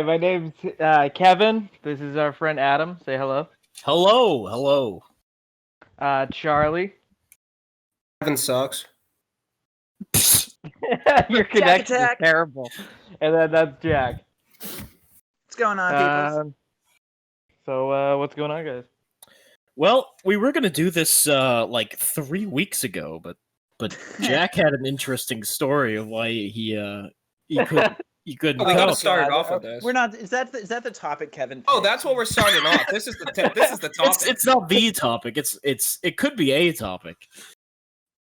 Hi, my name's Kevin. This is our friend Adam. Say hello. Hello. Charlie. Kevin sucks. Your connection is attack. terrible. And then that's Jack. What's going on, people? So what's going on, guys? Well, we were gonna do this like 3 weeks ago, but Jack had an interesting story of why he couldn't We gotta come. start it off with this. We're not. Is that the topic, Kevin? Oh, that's what we're starting off. This is the topic. It's not the topic. It could be a topic.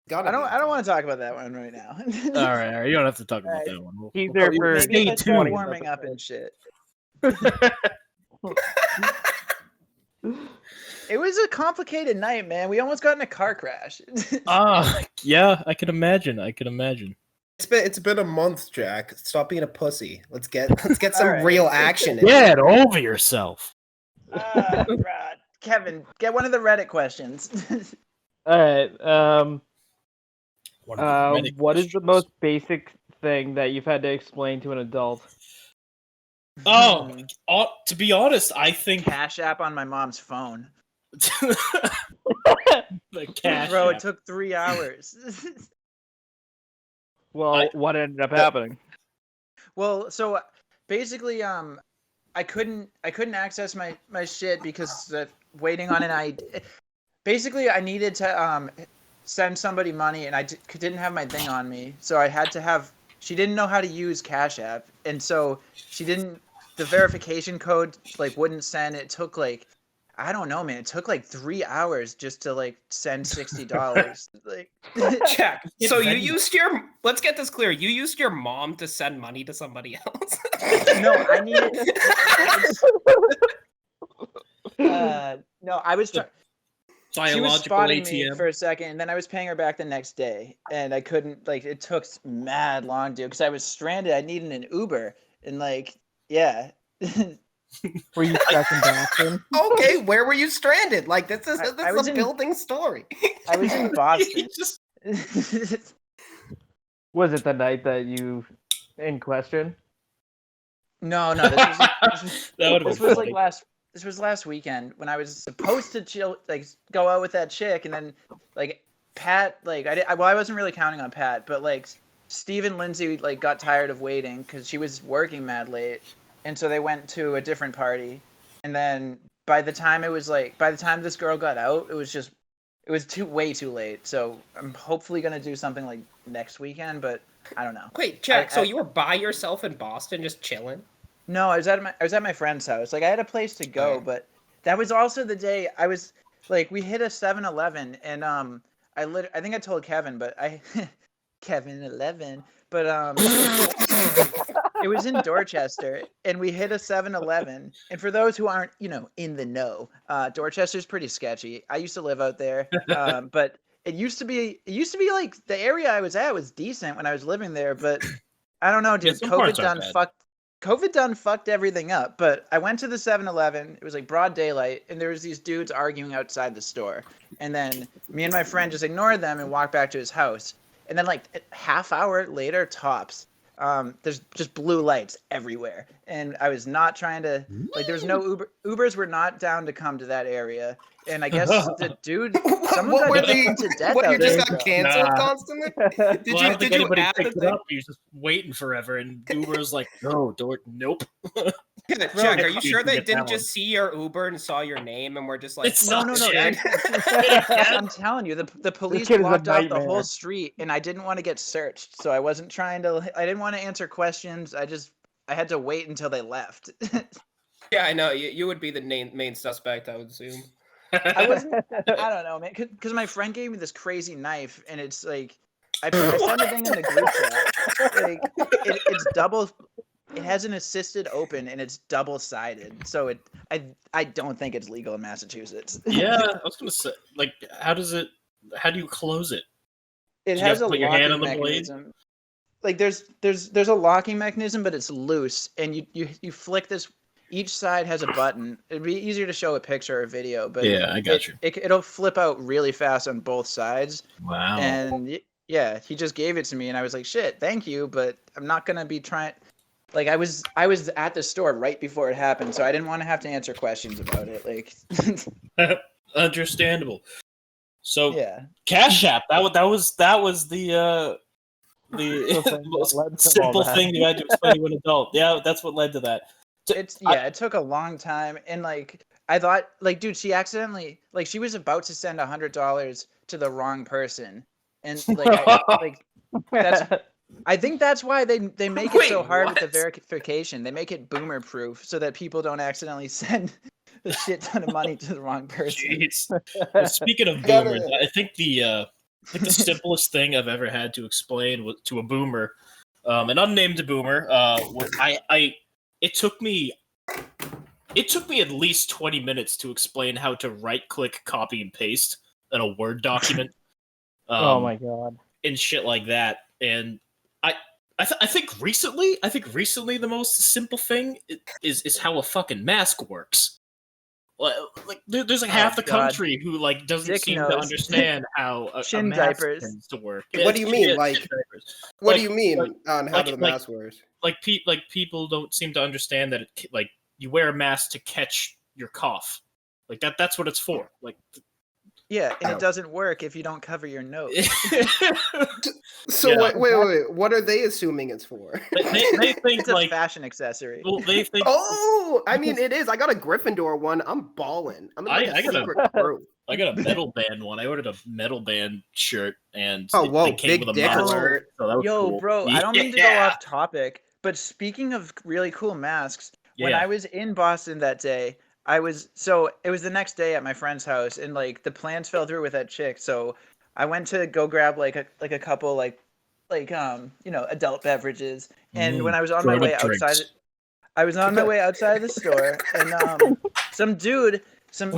I don't want to talk about that one right now. All right. You don't have to talk about that one. He's there for Maybe if I start 20 warming up and shit. It was a complicated night, man. We almost got in a car crash. Yeah, I can imagine. It's been a month, Jack. Stop being a pussy. Let's get some All right. real action. Get over yourself. Right. Kevin, get one of the Reddit questions. All right. One of the Reddit What is the questions. most basic thing that you've had to explain to an adult? Oh, to be honest, I think Cash App on my mom's phone. the cash. Bro, it app. took 3 hours. Well, what ended up happening? Well, so basically, I couldn't access my shit because waiting on an ID. Basically, I needed to send somebody money, and I didn't have my thing on me, so I had to have. She didn't know how to use Cash App, and so she didn't. The verification code wouldn't send. It took I don't know, man. It took 3 hours just to send $60. Jack. So you used your. Let's get this clear. You used your mom to send money to somebody else. No, I needed. No, I was trying. She was Biological spotting ATM. me for a second, and then I was paying her back the next day, and I couldn't. It took mad long, dude, because I was stranded. I needed an Uber, and yeah. Were you stuck in Boston? Okay, where were you stranded? This is I was a in- building story. I was in Boston. Was it the night that you in question? No, this That would have was been funny. This was last weekend when I was supposed to chill, go out with that chick, and then Pat, I wasn't really counting on Pat, but Steve and Lindsay got tired of waiting because she was working mad late, and so they went to a different party, and then by the time this girl got out, it was way too late. So I'm hopefully gonna do something next weekend, but I don't know. Wait, Jack. So you were by yourself in Boston, just chilling? No, I was at my friend's house. I had a place to go, Okay. but that was also the day I was we hit a 7-Eleven, and I think I told Kevin, but Kevin 11, but it was in Dorchester, and we hit a 7-Eleven. And for those who aren't, in the know, Dorchester's pretty sketchy. I used to live out there, but it used to be the area I was at was decent when I was living there, but I don't know, dude. some parts aren't bad. COVID done fucked everything up. But I went to the 7-Eleven. It was broad daylight, and there was these dudes arguing outside the store. And then me and my friend just ignored them and walked back to his house. And then a half hour later, tops, there's just blue lights everywhere. And I was not trying to there was no Ubers were not down to come to that area. And I guess the dude, someone got beaten to death What, out you just there. got canceled Nah. constantly? Well, I don't think Did you anybody add the picked it thing? up. He was just waiting forever, and Uber was like, "No, nope." Jack, are you You sure can they get didn't that just see your Uber and saw your name and were just It's No. Jack. I'm telling you, the police kid is a blocked off the nightmare. whole street, and I didn't want to get searched, so I wasn't trying to. I didn't want to answer questions. I had to wait until they left. Yeah, I know. You would be the main suspect, I would assume. I wasn't. I don't know, man, because my friend gave me this crazy knife, and it's I sent the thing in the group chat. It's double. It has an assisted open, and it's double-sided, so I don't think it's legal in Massachusetts. Yeah, I was gonna say, how do you close it? It you has have a to put your hand locking on the blade? mechanism. There's a locking mechanism, but it's loose, and you flick this. Each side has a button. It'd be easier to show a picture or a video, but Yeah, I got you. It'll flip out really fast on both sides. Wow. And yeah, he just gave it to me, and I was like, "Shit, thank you," but I'm not gonna be trying. like I was at the store right before it happened, so I didn't want to have to answer questions about it. Like, Understandable. So yeah. Cash App. That was the The thing that most led to all simple that. thing you had to explain to an adult. Yeah, that's what led to that. It took a long time, and like I thought, like, dude, she accidentally, like, she was about to send $100 to the wrong person, and I think that's why they make it so Wait, hard with the what? verification. They make it boomer proof so that people don't accidentally send a shit ton of money to the wrong person. Jeez. Well, speaking of boomers, I think the simplest thing I've ever had to explain to a boomer, an unnamed boomer, it took me at least 20 minutes to explain how to right-click, copy, and paste in a Word document. Oh my god. And shit like that. And I think recently the most simple thing is how a fucking mask works. Like there's like half the God. country who like doesn't Dick seem knows. to understand how a Shin mask diapers. tends to work. What do you mean? Shit Like, diapers. what Like- do you mean like- on how like- the like- mask works? Like people don't seem to understand that like you wear a mask to catch your cough. Like that's what it's for. Like Yeah, and Oh. it doesn't work if you don't cover your nose. So Yeah. wait. What are they assuming it's for? they think It's a like fashion accessory. well they think Oh, I mean, it is. I got a Gryffindor one. I'm balling. I'm in like I a got a- secret crew. I got a metal band one. I ordered a metal band shirt and Oh, it whoa, came big with a dick mask. alert. So that was Yo, cool. bro, I don't mean to go Yeah. off topic, but speaking of really cool masks, when Yeah. I was in Boston that day, it was the next day at my friend's house, and like the plans fell through with that chick, so I went to go grab like a couple like adult beverages, and when I was on my way drinks. outside, I was on my way outside the store, and some dude, some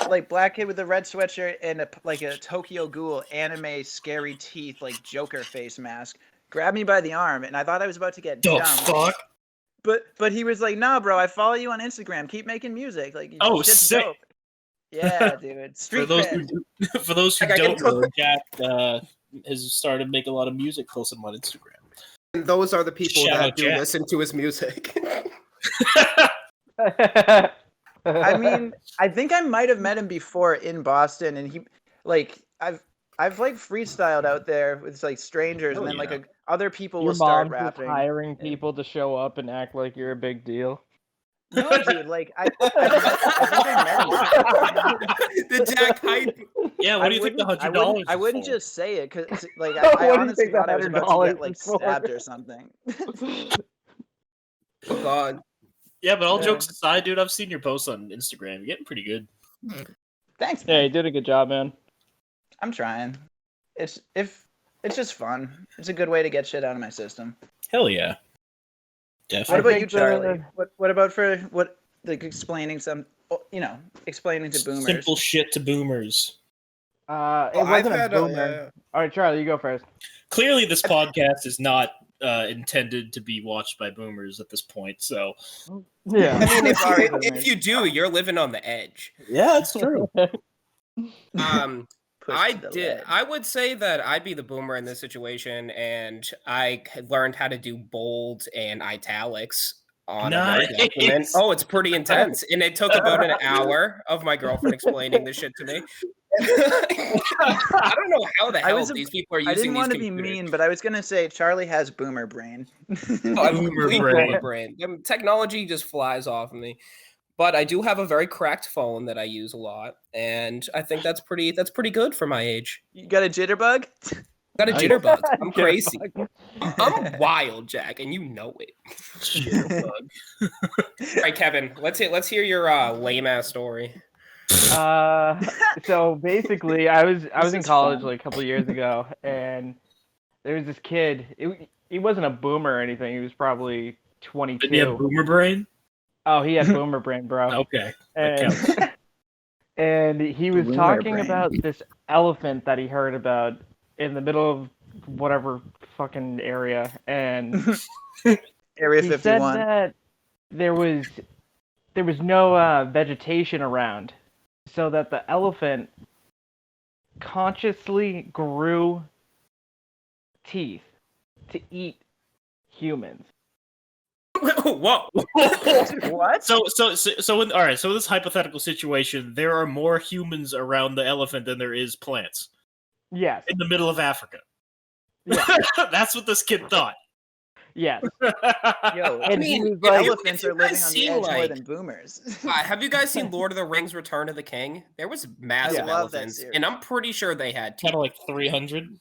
like black kid with a red sweatshirt and a Tokyo Ghoul anime scary teeth like Joker face mask grabbed me by the arm, and I thought I was about to get The jumped. fuck? But he was like, "Nah, bro, I follow you on Instagram. Keep making music. Like, Oh, shit's sick. dope." Yeah, dude. For Street those cred. for those who Like, I can don't know, Jack has started making a lot of music. Post him on Instagram. And those are the people Shout that out do Jack. listen to his music. I mean, I think I might have met him before in Boston, and he like I've like freestyled out there with like strangers, Oh, and then yeah. other people Your will start mom's just rapping. hiring people to show up and act like you're a big deal. No, dude, like I think I met him. The Jack hype. Yeah, what do you think the $100? I wouldn't for? just say it because like What do I you honestly think the thought I was about to $100 get like is for? stabbed or something. Oh God. Yeah, but all Yeah. jokes aside, dude, I've seen your posts on Instagram. You're getting pretty good. Thanks, Yeah, man. you did a good job, man. I'm trying. It's just fun. It's a good way to get shit out of my system. Hell yeah. What Definitely. about you, think Charlie? What about explaining explaining to boomers? Simple shit to boomers. It I've wasn't a had boomer. All right, Charlie, you go first. Clearly, this podcast is not intended to be watched by boomers at this point. So Yeah. I mean, Sorry, If you do, you're living on the edge. yeah, it's true. Push I to the did. ledge. I would say that I'd be the boomer in this situation, and I learned how to do bold and italics on a Word Nice. document. Oh, it's pretty intense, and it took about an hour of my girlfriend explaining this shit to me. I don't know how the I hell was a- these people are I using didn't these want to be computers. mean, but I was gonna say Charlie has boomer brain. Oh, I'm Boomer complete brain. boomer brain. Technology just flies off of me. But I do have a very cracked phone that I use a lot, and I think that's pretty good for my age. You got a jitterbug? Got a Nice. jitterbug. I'm crazy. Jitterbug. I'm wild, Jack, and you know it. Jitterbug. All right, Kevin, let's hear your lame ass story. So basically, I was This in is college fun. like a couple of years ago, and there was this kid. He wasn't a boomer or anything. He was probably Didn't you have 22. boomer brain? Oh, he had boomer brain, bro. Okay. that And, and he was Boomer talking brain. about this elephant that he heard about in the middle of whatever fucking area, and Area he said 51. that there was no vegetation around, so that the elephant consciously grew teeth to eat humans. Whoa. What? So in all right. So in this hypothetical situation, there are more humans around the elephant than there is plants Yes. in the middle of Africa. Yeah. That's what this kid thought. Yes. Yo, And I mean, he was if like, you- elephants if you are living guys on the see, edge more like- than boomers. Have you guys seen Lord of the Rings: Return of the King? There was massive I love that elephants, series. and I'm pretty sure they had Kind teeth. of like 300.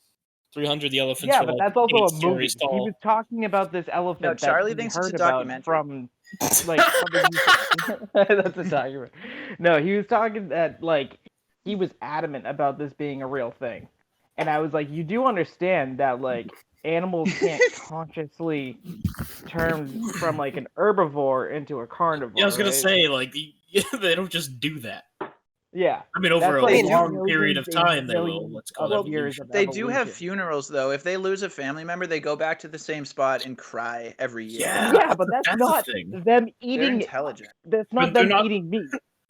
300 the elephants. yeah, were, but like, that's also 8 a movie. stories He tall. was talking about this elephant No, Charlie that he thinks it's heard a about documentary. from like that's a document. No, he was talking that like he was adamant about this being a real thing, and I was like, you do understand that like animals can't consciously turn from like an herbivore into a carnivore. Yeah, I was gonna right? say like they don't just do that. Yeah. I mean, over That's a like long period of millions and time, they will. millions Let's call of it years evolution. of They do have evolution. funerals though. If they lose a family member, they go back to the same spot and cry every year. Yeah. Yeah, but that's That's not the thing. them They're eating. intelligent. That's But not they're them not- eating meat.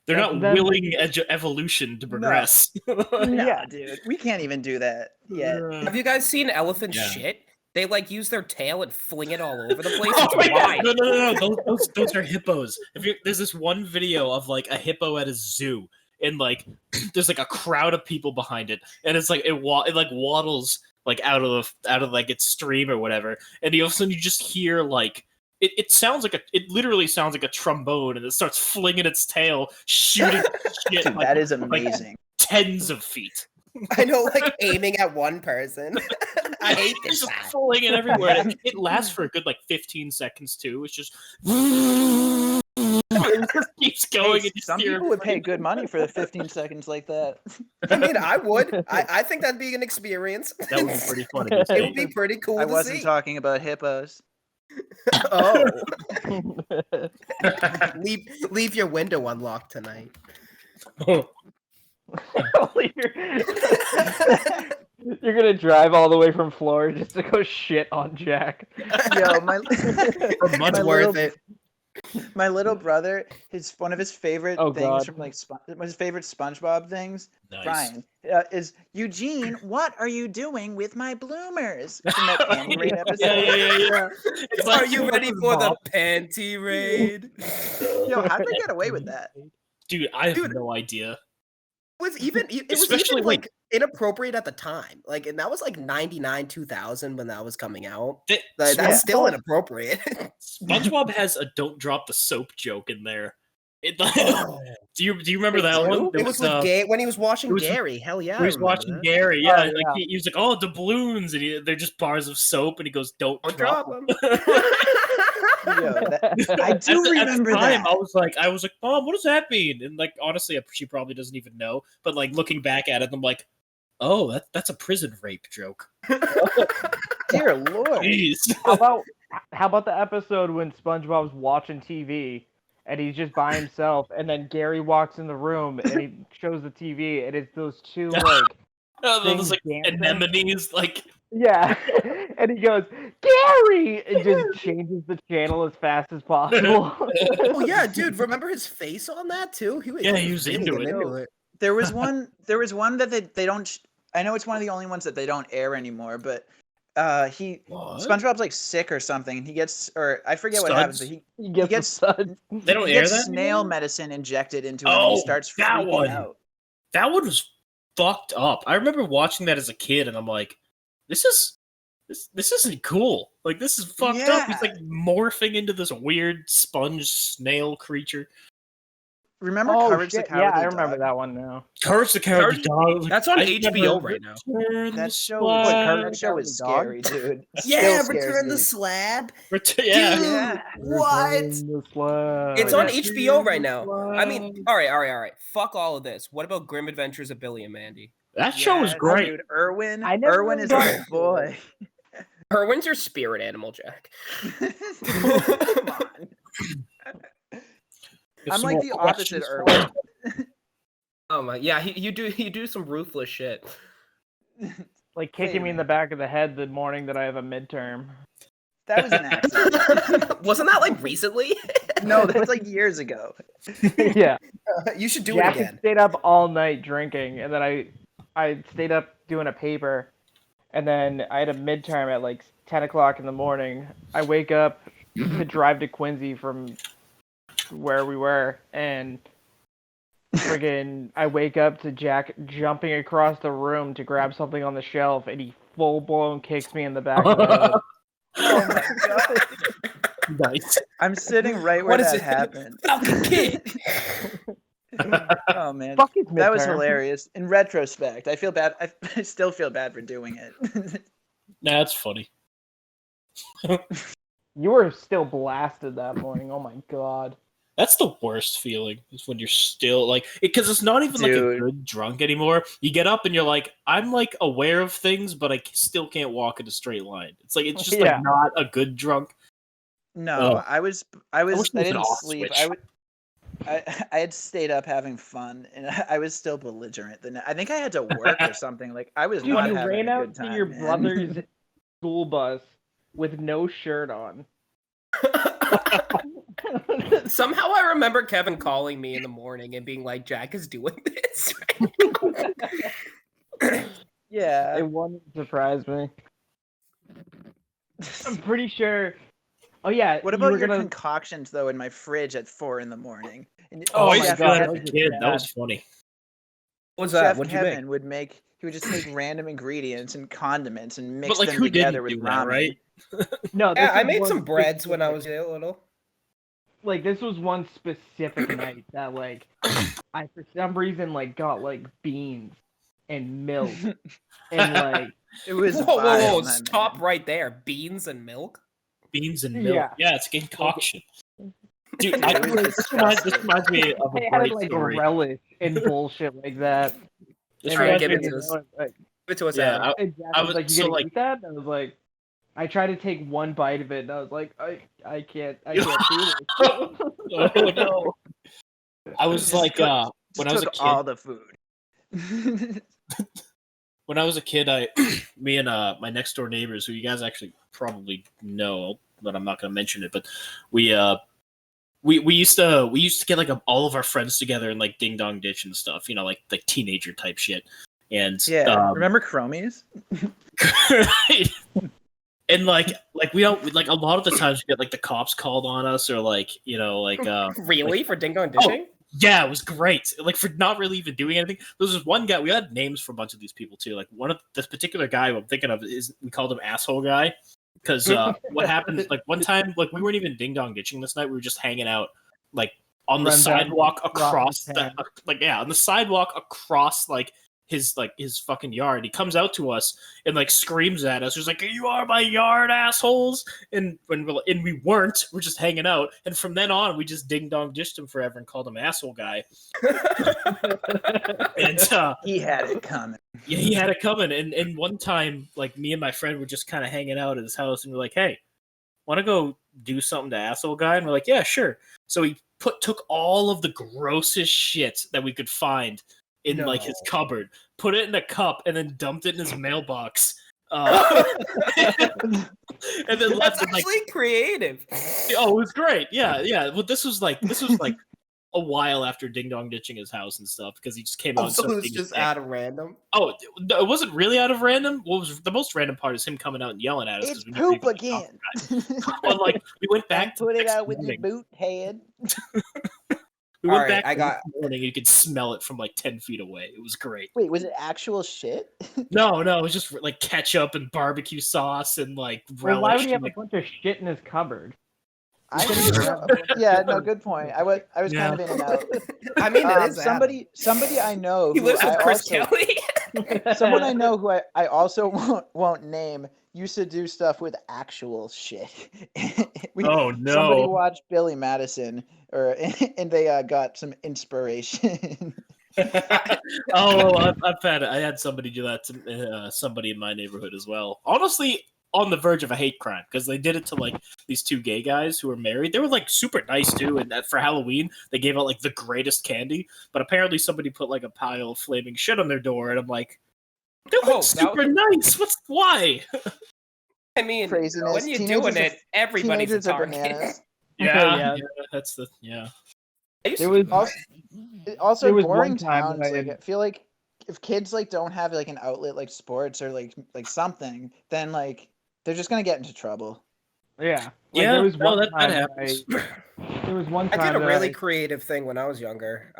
They're That's not them- willing evolution to progress. No, Yeah. dude, we can't even do that yet. Have you guys seen elephants Yeah. shit? They like use their tail and fling it all over the place. Oh, It's yeah. wild. No. Those are hippos. There's this one video of like a hippo at a zoo, and like there's like a crowd of people behind it, and it's like it like waddles like out of like its stream or whatever, and all of a sudden you just hear like it sounds like it literally sounds like a trombone, and it starts flinging its tail, shooting shit Dude, like, that is like amazing. tens of feet. I know, like aiming at one person. I hate It's this. just Guy. flinging everywhere. And it lasts for a good like 15 seconds too. It's just it just keeps going. Hey, and you some hear people would pay good money for 15 seconds like that. I mean, I would. I think that'd be an experience. that would be pretty funny. It would be pretty cool I to wasn't see. talking about hippos. Oh, leave your window unlocked tonight. You're gonna drive all the way from Florida just to go shit on Jack. Yo, my It's my worth little- it. my little brother, one of his favorite Oh, things God. from like his favorite SpongeBob things, Nice. Brian, is Eugene. What are you doing with my bloomers? From that panty raid episode. Yeah. It's Are like- you ready for the panty raid? Yo, how did they get away with that? Dude, I have Dude. no idea. It was even Especially, like inappropriate at the time. Like, and that was like 99, 2000 when that was coming out. That- Like, Yeah. that's still inappropriate. SpongeBob has a "Don't drop the soap" joke in there. It, Oh. do you remember They that do? one? It was with when he was watching it was- Gary. Hell yeah. He was I remember watching that. Gary. Yeah, Oh, like yeah. he was like, "Oh, doubloons," and they're just bars of soap, and he goes, "Don't Don't drop drop them." him. Yo, I At do the remember time, that. I was like, Mom, what does that mean? And like, honestly, she probably doesn't even know. But like, looking back at it, I'm like, oh, that's a prison rape joke. Dear Lord. Jeez. How about the episode when SpongeBob's watching TV and he's just by himself, and then Gary walks in the room and he shows the TV, and it's those two like Those things like dancing. anemones, like Yeah, and he goes, Gary, and just changes the channel as fast as possible. Oh yeah, dude. Remember his face on that too? He was he was really into it. it. There was one that they don't. I know it's one of the only ones that they don't air anymore, but what? SpongeBob's like sick or something, and he gets, or I forget what happens, but Studs? he He gets, gets- the sun. They don't he air gets that snail anymore? medicine injected into him, and he Oh, starts that freaking one. out. That one was fucked up. I remember watching that as a kid, and I'm like, this isn't cool. Like, this is fucked up. He's like morphing into this weird sponge snail creature. Remember Oh Courage the shit! Cowardly Yeah, I remember Dog? that one now. Courage the Cowardly Dog. That's on I HBO never right now. returned That the show, slab. that show is Cowardly Dog? scary, dude. Yeah, Still scares Return the me. Slab. Yeah. Dude, Yeah. what? The slab. It's on Return HBO right the now. I mean, slab. all right. Fuck all of this. What about Grim Adventures of Billy and Mandy? That show was Yes, great. Dude, Irwin. I never Irwin really is got a into boy. Irwin's your spirit animal, Jack. Come on. If I'm some like more the opposite questions Irwin. Oh my, yeah, you do some ruthless shit. Like kicking me in the back of the head the morning that I have a midterm. That was an accident. Wasn't that like recently? No, that's like years ago. Yeah. You should do Jack it had again. stayed up all night drinking, and then I stayed up doing a paper, and then I had a midterm at like 10 o'clock in the morning. I wake up to drive to Quincy from where we were, and friggin' I wake up to Jack jumping across the room to grab something on the shelf, and he full blown kicks me in the back of the head. Oh my god! Nice. I'm sitting right where What is that it? happened. Falcon Kid. Oh man, Fuck his that was midterm. hilarious. In retrospect, I feel bad. I still feel bad for doing it. Nah, that's funny. You were still blasted that morning. Oh my god. That's the worst feeling is when you're still like, because it's not even like a Dude. good drunk anymore. You get up and you're like, I'm like aware of things, but I still can't walk in a straight line. It's like it's just Yeah. like not a good drunk. No, Ugh. I wish I I there was an didn't off sleep. switch. I had stayed up having fun, and I was still belligerent. I think I had to work or something. Like I was Dude, not you having ran a out good to time. your man. brother's school bus with no shirt on. Somehow I remember Kevin calling me in the morning and being like, Jack is doing this. Yeah. It wouldn't surprise me. I'm pretty sure. Oh yeah. What you about were your gonna... concoctions though in my fridge at 4 a.m? And Oh I my used to God, do that that as a was just kid. That bad. was funny. What's that? Chef What'd you Kevin make? he would just make random ingredients and condiments and mix But like, them who together didn't with do that, ramen. right? No, this Yeah, I was made one some breads when I specific- was a little. Like this was one specific night that like I for some reason like got like beans and milk and like It was Whoa, vile, my stop man. right there. Beans and milk? Beans and milk. Yeah. Yeah, it's a concoction. Dude, It was this reminds me of a I added great like story. relish and bullshit like that. This And reminds give me it of- to us. like, Give it to us, Yeah, Adam. and Jack I was was- like, "You so, gonna like- eat that?" And I was like, I tried to take one bite of it, and I was like, I can't do this. Oh no. I was Just like, took- when I was a took kid, all the food. when I was a kid, me and my next door neighbors, who you guys actually probably know, but I'm not gonna mention it, but we used to get like all of our friends together and like ding dong ditch and stuff, you know, like teenager type shit. And Yeah, remember Chromies? and like we don't like a lot of the times we get like the cops called on us or like, you know, like Really? like- For ding dong dishing? yeah, it was great. Like for not really even doing anything. There was this one guy. We had names for a bunch of these people too. Like one of this particular guy who I'm thinking of is we called him asshole guy because what happened like one time like we weren't even ding dong ditching this night. We were just hanging out like on the Run down sidewalk the across Rocky the Town. on the sidewalk across his fucking yard. He comes out to us and like screams at us. He's like, "You are my yard, assholes!" And we weren't. We're just hanging out. And from then on, we just ding dong dished him forever and called him asshole guy. And He had it coming. yeah, he had it coming. And one time, like me and my friend were just kind of hanging out at his house, and we're like, "Hey, want to go do something to asshole guy?" And we're like, "Yeah, sure." So he took all of the grossest shit that we could find in like his No. cupboard, put it in a cup, and then dumped it in his mailbox. And then left That's it like, actually creative. oh, it was great. Yeah. Well, this was like a while after ding dong ditching his house and stuff because he just came out. Oh, and so started it's being his just dick. out of random? Oh, it wasn't really out of random. What was the most random part is him coming out and yelling at us. 'cause It's we never poop even again. But like we went back to Put the it next out with your morning. boot head. We went Alright, back I the got- next morning. You could smell it from like 10 feet away. It was great. Wait, was it actual shit? No, it was just like ketchup and barbecue sauce and like relish. Well, why would he have and, like, a bunch of shit in his cupboard? I know. Yeah, no, good point. I was Yeah. kind of in and out. I mean, it is Adam. Somebody I know. He who lives with I Chris also- Kelly. Someone I know who I also won't name used to do stuff with actual shit. Oh, Somebody no. watched Billy Madison, and they got some inspiration. Oh, I had somebody do that to somebody in my neighborhood as well. Honestly, on the verge of a hate crime because they did it to like these two gay guys who were married. They were like super nice too, and that for Halloween they gave out like the greatest candy. But apparently somebody put like a pile of flaming shit on their door, and I'm like, they're like Oh, that super nice. Why? I mean, Craziness. when you're Teenagers doing are- it, everybody's a Teenagers are target. bananas. Yeah, Yeah. that's the yeah. I used There to- was Also, There was boring one time towns. that I Like, had- I feel like if kids like don't have like an outlet like sports or like something, then like they're just gonna get into trouble. Yeah. Yeah, there was no, one that time happens. there was one I time did a that really creative thing when I was younger.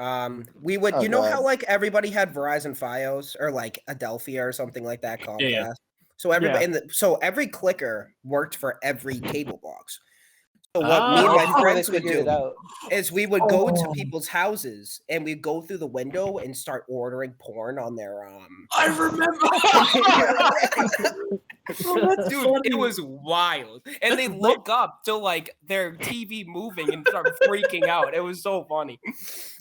We would, Oh, you know God. how like everybody had Verizon FiOS or like Adelphia or something like that, Comcast. Yeah. So everybody, Yeah. so every clicker worked for every cable box. So what me and Ah, my Before they friends would figured do it out. is we would go to Oh. people's houses and we'd go through the window and start ordering porn on their I remember. Oh, that's Dude, funny. it was wild. And they That's look up to like their TV moving and start freaking out. It was so funny.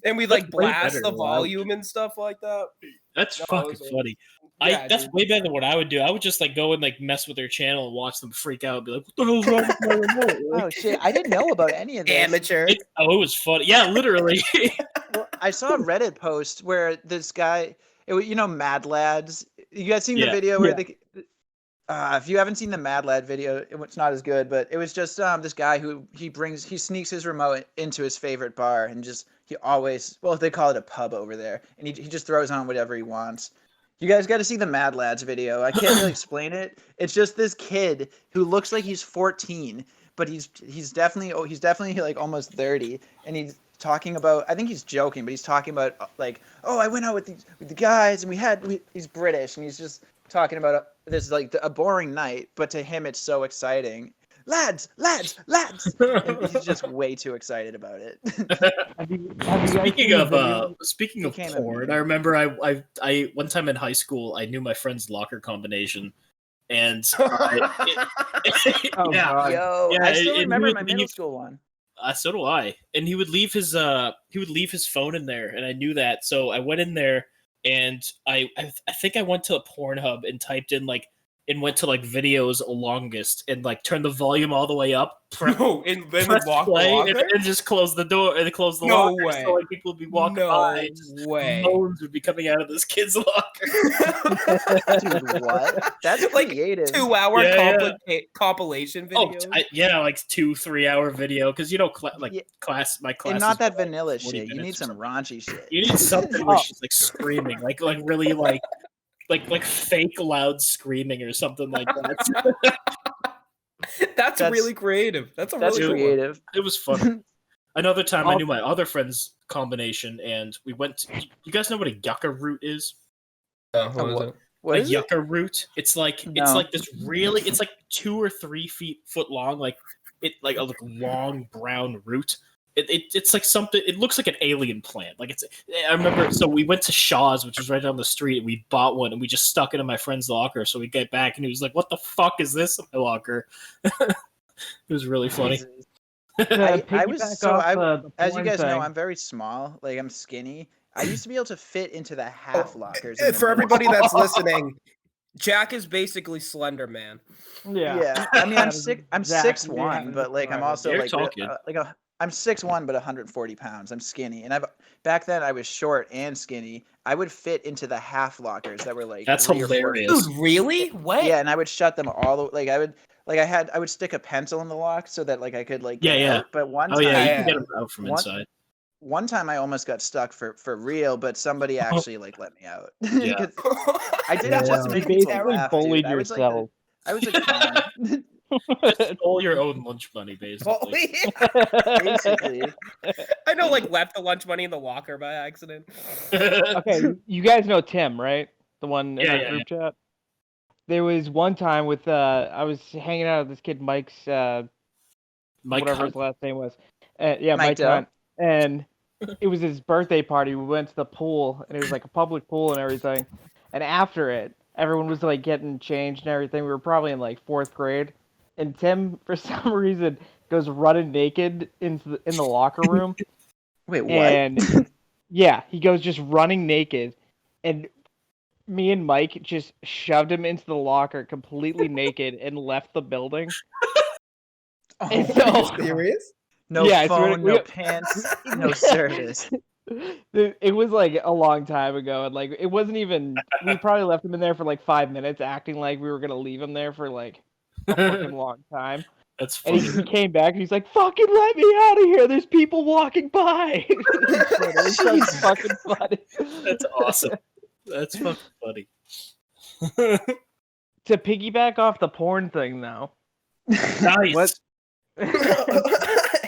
And we like That's way blast better the than what I would volume and stuff like that. That's No, it fucking was, funny. yeah, That's dude. way better than what I would do. I would just like go and like mess with their channel and watch them freak out and be like, what the hell's wrong with my remote? Like, Oh shit! I didn't know about any of this. amateur. it was funny. Yeah, literally. Well, I saw a Reddit post where this guy, Mad Lads. You guys seen the Yeah. video where Yeah. if you haven't seen the Mad Lad video, it's not as good, but it was just this guy who he sneaks his remote into his favorite bar and they call it a pub over there, and he just throws on whatever he wants. You guys got to see the Mad Lads video. I can't really explain it. It's just this kid who looks like he's 14, but he's definitely like almost 30, and he's talking about, I think he's joking, but he's talking about like, oh, I went out with the guys and he's British, and he's just talking about this like a boring night, but to him it's so exciting. Lads, and he's just way too excited about it. have you guys Speaking seen the of video? speaking of became a porn, meme. I remember I one time in high school I knew my friend's locker combination, and Oh yeah, god. Yo, Yeah, I still and remember he my would middle leave- school one. So do I. And he would leave his phone in there, and I knew that. So I went in there, and I think I went to Pornhub and typed in went to like videos longest and like turned the volume all the way up. No, and then Press walk the play locker? and just close the door and close the No locker. way. So like people would be walking No by. And just way. moans would be coming out of this kid's locker. Dude, what? That's Like, creative. 2-hour Yeah, compilation Oh, videos. like 2-3 hour video because Yeah. my class. And not is that like vanilla 40 shit. You minutes need or some raunchy shit. You need something where she's like screaming, like really like fake loud screaming or something like that. That's really creative. That's That's really creative. It was fun. Another time I Oh. knew my other friend's combination, and we went to, you guys know what a yucca root is? What was it? What A is it? yucca root. It's like No. this really, it's like 2 or 3 foot long, like a long brown root. It's like something. It looks like an alien plant. Like I remember. So we went to Shaw's, which was right down the street, and we bought one, and we just stuck it in my friend's locker. So we get back, and he was like, "What the fuck is this in my locker?" It was really funny. As you guys know, I'm I'm very small. Like I'm skinny. I used to be able to fit into the half lockers. in the For middle. everybody that's listening, Jack is basically Slender Man. Yeah, I mean, I'm That is six. I'm exactly how 6'1", to but like I'm describe it. also You're like talking. I'm 6'1", but 140 pounds. I'm skinny, and back then I was short and skinny. I would fit into the half lockers that were like That's 3 or 4 hilarious. Dude, really? What? Yeah, and I would shut them all the like I would stick a pencil in the lock so that like I could like get Yeah. out. But one Oh time, yeah, you Yeah. can get them out from One- inside. one time I almost got stuck for real, but somebody actually like let me out. Yeah. 'Cause I did Yeah. it just to You make people basically laugh, bullied dude. yourself. I was a clown. Stole your own lunch money, basically. Basically. I know, like, left the lunch money in the locker by accident. Okay, you guys know Tim, right? The one in Yeah, our yeah, group chat. There was one time with I was hanging out with this kid Mike's Mike whatever his Hunt. last name was. Yeah, Mike Mike Doe. Hunt. And it was his birthday party. We went to the pool, and it was like a public pool and everything. And after it, everyone was like getting changed and everything. We were probably in like 4th grade, and Tim, for some reason, goes running naked in the locker room. Wait, what? And yeah, he goes just running naked, and me and Mike just shoved him into the locker completely naked and left the building. Oh, And my so- God. Serious? No Yeah, I swear to- phone, no pants, no service. It was like a long time ago, and like it wasn't even. We probably left him in there for like 5 minutes, acting like we were gonna leave him there for like a fucking long time. That's And funny. he came back and he's like, "Fucking let me out of here! There's people walking by." It was so fucking funny. That's awesome. That's fucking funny. To piggyback off the porn thing, though, Nice. What?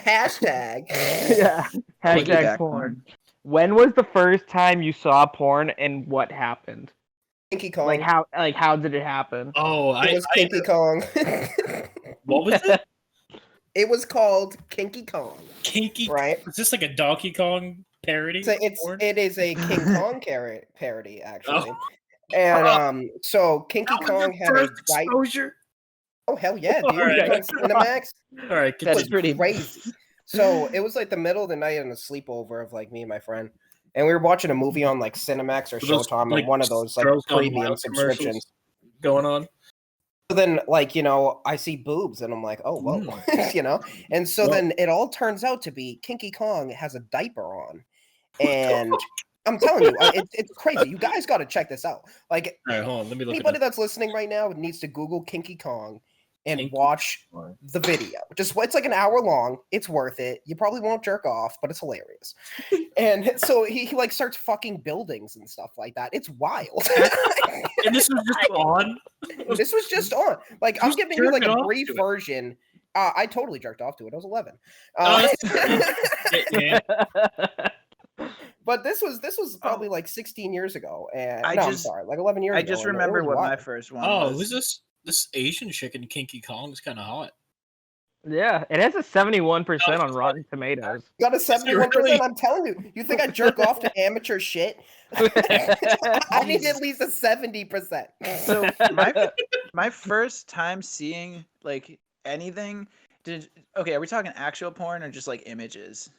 Hashtag. Yeah. Hashtag Piggyback porn. When was the first time you saw porn and what happened? Kinky Kong. Like how did it happen? Oh, It was Kinky Kong. What was it? It was called Kinky Kong. Kinky. Right. Is this like a Donkey Kong parody? So porn? it is a King Kong parody actually. Oh. And so Kinky That was Kong your had a first exposure. Oh hell yeah, dude! All right. On Cinemax. All right, It was continue. crazy. So it was like the middle of the night and a sleepover of like me and my friend, and we were watching a movie on like Cinemax or Those, Showtime, like, or one of those like Girls Gone premium Wild subscriptions. going on. So then, like, I see boobs and I'm like, oh, whoa, And so then it all turns out to be Kinky Kong has a diaper on. And I'm telling you, it's crazy. You guys got to check this out. Like, All right, hold on. Let me look. Anybody that's listening right now needs to Google Kinky Kong and Kinky watch Kong. the video. It's like an hour long. It's worth it. You probably won't jerk off, but it's hilarious. And so he like starts fucking buildings and stuff like that. It's wild. And this was just on. This was just on. Like, I'm Just giving you like jerking a off brief to it. version. I totally jerked off to it. I was 11. Yeah. But this was probably like 16 years ago. And I'm sorry, like 11 years I ago. just and it remember was what my wild. first one Oh, was. who's this? This Asian chick in Kinky Kong is kind of hot. Yeah, it has a 71% on Rotten Tomatoes. You got a 71%. Really? I'm telling you. You think I jerk off to amateur shit? I need at least a 70%. So my first time seeing like anything. Okay, are we talking actual porn or just like images?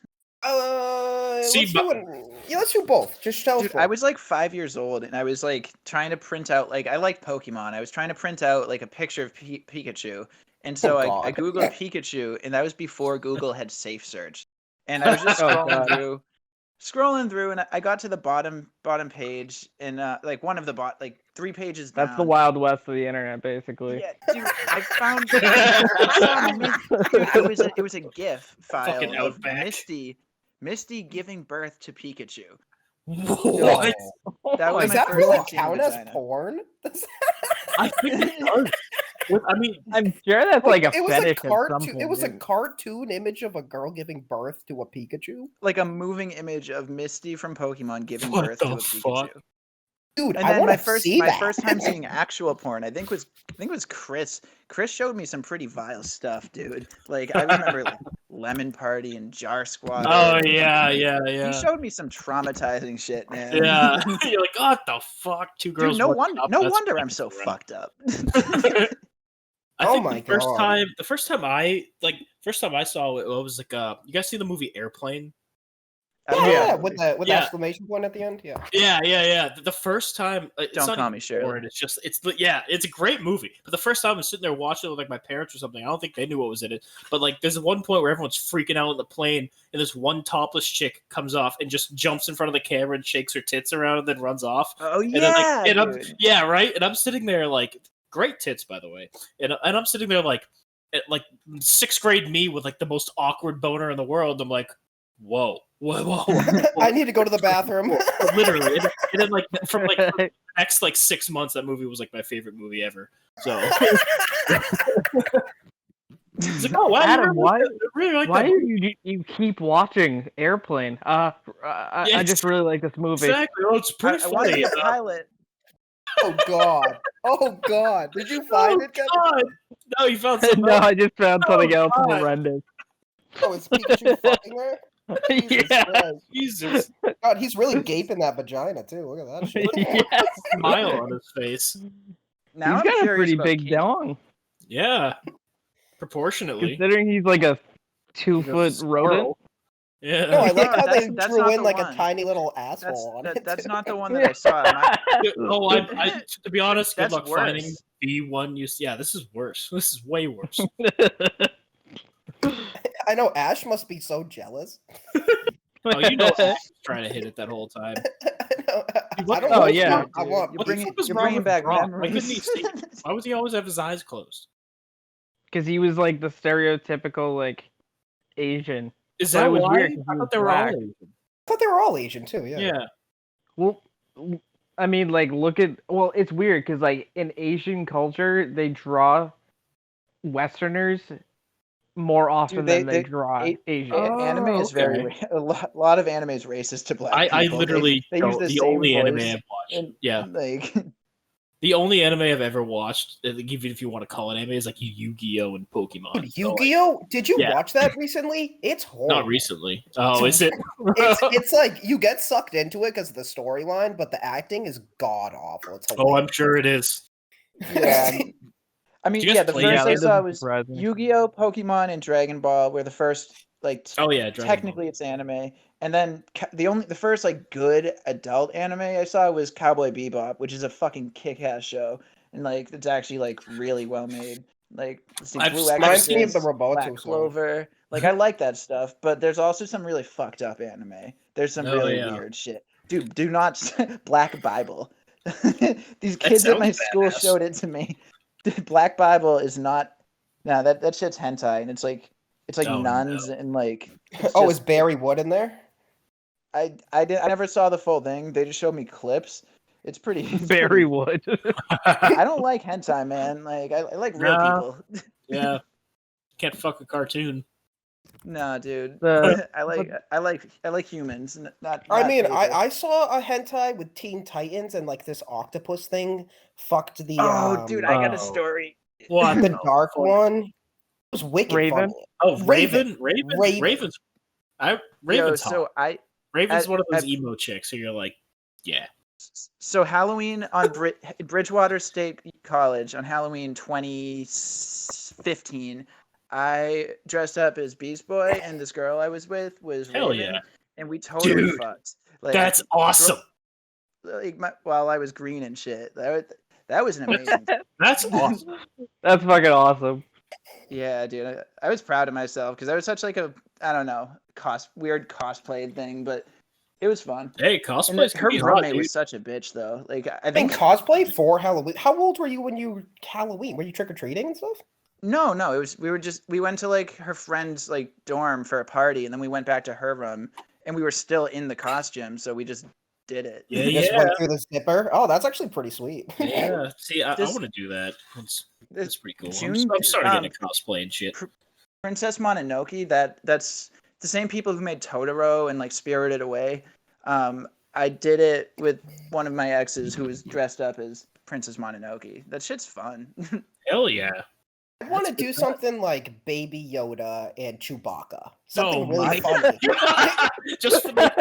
Let's do both. Just tell us Dude, both. I was like 5 years old and I was like trying to print out I liked Pokemon. I was trying to print out like a picture of Pikachu. And so I God. Googled Pikachu, and that was before Google had safe search. And I was just scrolling through, and I got to the bottom page, and like one of the 3 pages down. That's the Wild West of the internet, basically. Yeah, dude, I found dude, it was a GIF file Fucking of Outback. Misty giving birth to Pikachu. What? That was Does my that first really time seeing a count as vagina. porn? I think it does. I mean, I'm sure that's like a it was fetish. a cartoon. at some It was a point. cartoon image of a girl giving birth to a Pikachu. Like a moving image of Misty from Pokemon giving What birth the to a Pikachu. fuck? Dude, And I then want my to first see that. first time seeing actual porn, I think was Chris. Chris showed me some pretty vile stuff, dude. Like I remember like Lemon Party and Jar Squad. Oh yeah. He showed me some traumatizing shit, man. Yeah. You're like, what the fuck? Two girls. Dude, no working up, wonder that's I'm so fucking fucked up. I Oh think my the first God. time I saw it was like you guys see the movie Airplane? Yeah, with the Yeah. exclamation point at the end. Yeah. Yeah. The first time, it's Don't not call even me Shirley. porn, it's just it's a great movie. But the first time I was sitting there watching it with like my parents or something, I don't think they knew what was in it. But like, there's one point where everyone's freaking out on the plane, and this one topless chick comes off and just jumps in front of the camera and shakes her tits around and then runs off. Oh And then, yeah, dude. Yeah, right. And I'm sitting there like, great tits, by the way. And I'm sitting there like, at like 6th grade me with like the most awkward boner in the world. I'm like, whoa. I need to go to the bathroom. Literally. And then like from like the next like 6 months, that movie was like my favorite movie ever. So it's like, oh wow, Adam, why that do you keep watching Airplane? I just really like this movie. Exactly. Oh, it's pretty I want to funny. be a pilot. Oh God. Oh God. Did you find it, Kevin? God. No, you found something. No, I just found something else God. horrendous. Oh, is Pikachu fucking her? Jesus Yeah. Christ. Jesus. God, he's really gaping that vagina too. Look at that shit. Yeah. Smile on his face. Now He's I'm got a curious pretty about big kink. dong, Yeah. Proportionately. considering he's like a 2-foot rodent. Yeah. No, I like how they That's drew not in the like one. a tiny little asshole on it. That's too. not the one that I saw. Oh, to be honest, good That's luck worse. finding the one you. Yeah, this is worse. This is way worse. I know Ash must be so jealous. Oh, you know, I was trying to hit it that whole time. I What- don't Oh, want yeah. to. I want. You're What the bringing, fuck was you're wrong bringing with back Brock? Why memories. couldn't he see? Why would he always have his eyes closed? Because he was like the stereotypical like Asian. Is But that it was why? weird 'cause I he thought was they were all black. Asian. I thought they were all Asian too. Yeah. Yeah. Well, I mean, like, it's weird because, like, in Asian culture, they draw Westerners more often Dude, than they draw Asian. anime is very a lot of anime is racist to black I people. literally they use the same only anime voice I've watched. and Yeah. like The only anime I've ever watched, even if you want to call it anime, is like Yu-Gi-Oh and Pokemon. Dude, Yu-Gi-Oh! Did you watch that recently? It's horrible. Not recently. Oh, is it? It's like you get sucked into it because of the storyline, but the acting is god awful. It's hilarious. Oh, I'm sure it is. yeah. I mean, the first I saw was surprising. Yu-Gi-Oh, Pokemon, and Dragon Ball were the first like technically it's anime. And then the first like good adult anime I saw was Cowboy Bebop, which is a fucking kick-ass show, and like it's actually like really well made. Like Blue Exorcist, Black Clover. Like I like that stuff, but there's also some really fucked up anime. There's some really weird shit. Dude, do not Black Bible. These kids at my school showed it to me. Black Bible is not. No, that shit's hentai, and it's like nuns and like. Is Barry Wood in there? I never saw the full thing. They just showed me clips. It's pretty. Barry Wood. I don't like hentai, man. Like I like real people. Yeah, can't fuck a cartoon. No, dude. I like humans. Not I mean, I saw a hentai with Teen Titans and like this octopus thing fucked the. Dude, I got a story. What? The dark one. It was wicked Raven? funny. Oh, Raven's. Raven's Raven's one of those emo chicks who you're like, yeah. So Halloween on Bridgewater State College on Halloween 2015, I dressed up as Beast Boy, and this girl I was with was Raven, and we totally fucked. Like, that's awesome. Like while I was green and shit. That was an amazing. That's awesome. That's fucking awesome. Yeah, dude. I was proud of myself because I was such like a weird cosplay thing, but it was fun. Hey, cosplay. Her roommate was such a bitch though. Like I think cosplay for Halloween. How old were you when you Halloween? Were you trick or treating and stuff? No. It was we went to like her friend's like dorm for a party, and then we went back to her room, and we were still in the costume, so we just did it. Yeah, you just went through the zipper. Oh, that's actually pretty sweet. Yeah. See, I want to do that. That's pretty cool. I'm starting to get a cosplay and shit. Princess Mononoke. That's the same people who made Totoro and like Spirited Away. I did it with one of my exes who was dressed up as Princess Mononoke. That shit's fun. Hell yeah. I want to do something like Baby Yoda and Chewbacca. Something really funny. Just for the...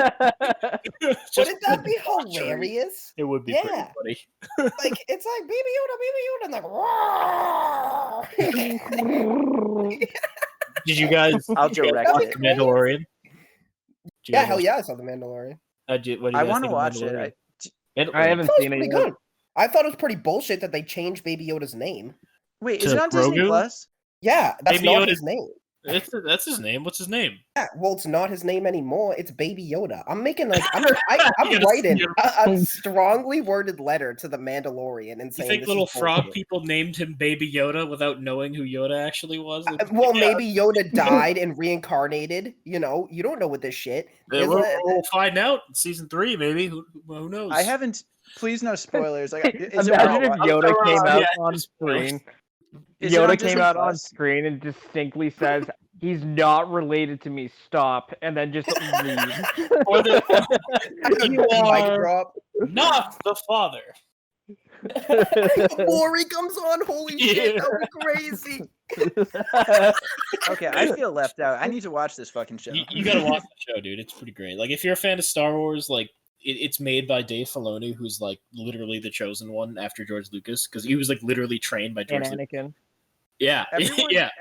Wouldn't that be hilarious? It would be pretty funny. Like it's like Baby Yoda, and like. Did you guys? I'll direct it. Mandalorian. Yeah, hell yeah, I saw the Mandalorian. I want to watch it. I haven't seen it yet. I thought it was pretty bullshit that they changed Baby Yoda's name. Wait, is it on Disney Plus? Yeah, that's Baby not his name. That's his name. What's his name? Yeah, well, it's not his name anymore. It's Baby Yoda. I'm making like I'm writing a strongly worded letter to the Mandalorian and saying. You think little frog people named him Baby Yoda without knowing who Yoda actually was? Well, maybe Yoda died and reincarnated. You know, you don't know what this shit. We'll find out in season 3, maybe. Who knows? I haven't. Please, no spoilers. Like, imagine if Yoda came out on screen. Yoda came out on screen and distinctly says, "He's not related to me. Stop," and then just leaves. You are not the father. Maury comes on. Holy shit, that was crazy. Okay, I feel left out. I need to watch this fucking show. You gotta watch the show, dude. It's pretty great. Like, if you're a fan of Star Wars, like. It's made by Dave Filoni, who's like literally the chosen one after George Lucas, because he was like literally trained by George Lucas. Anakin. Yeah,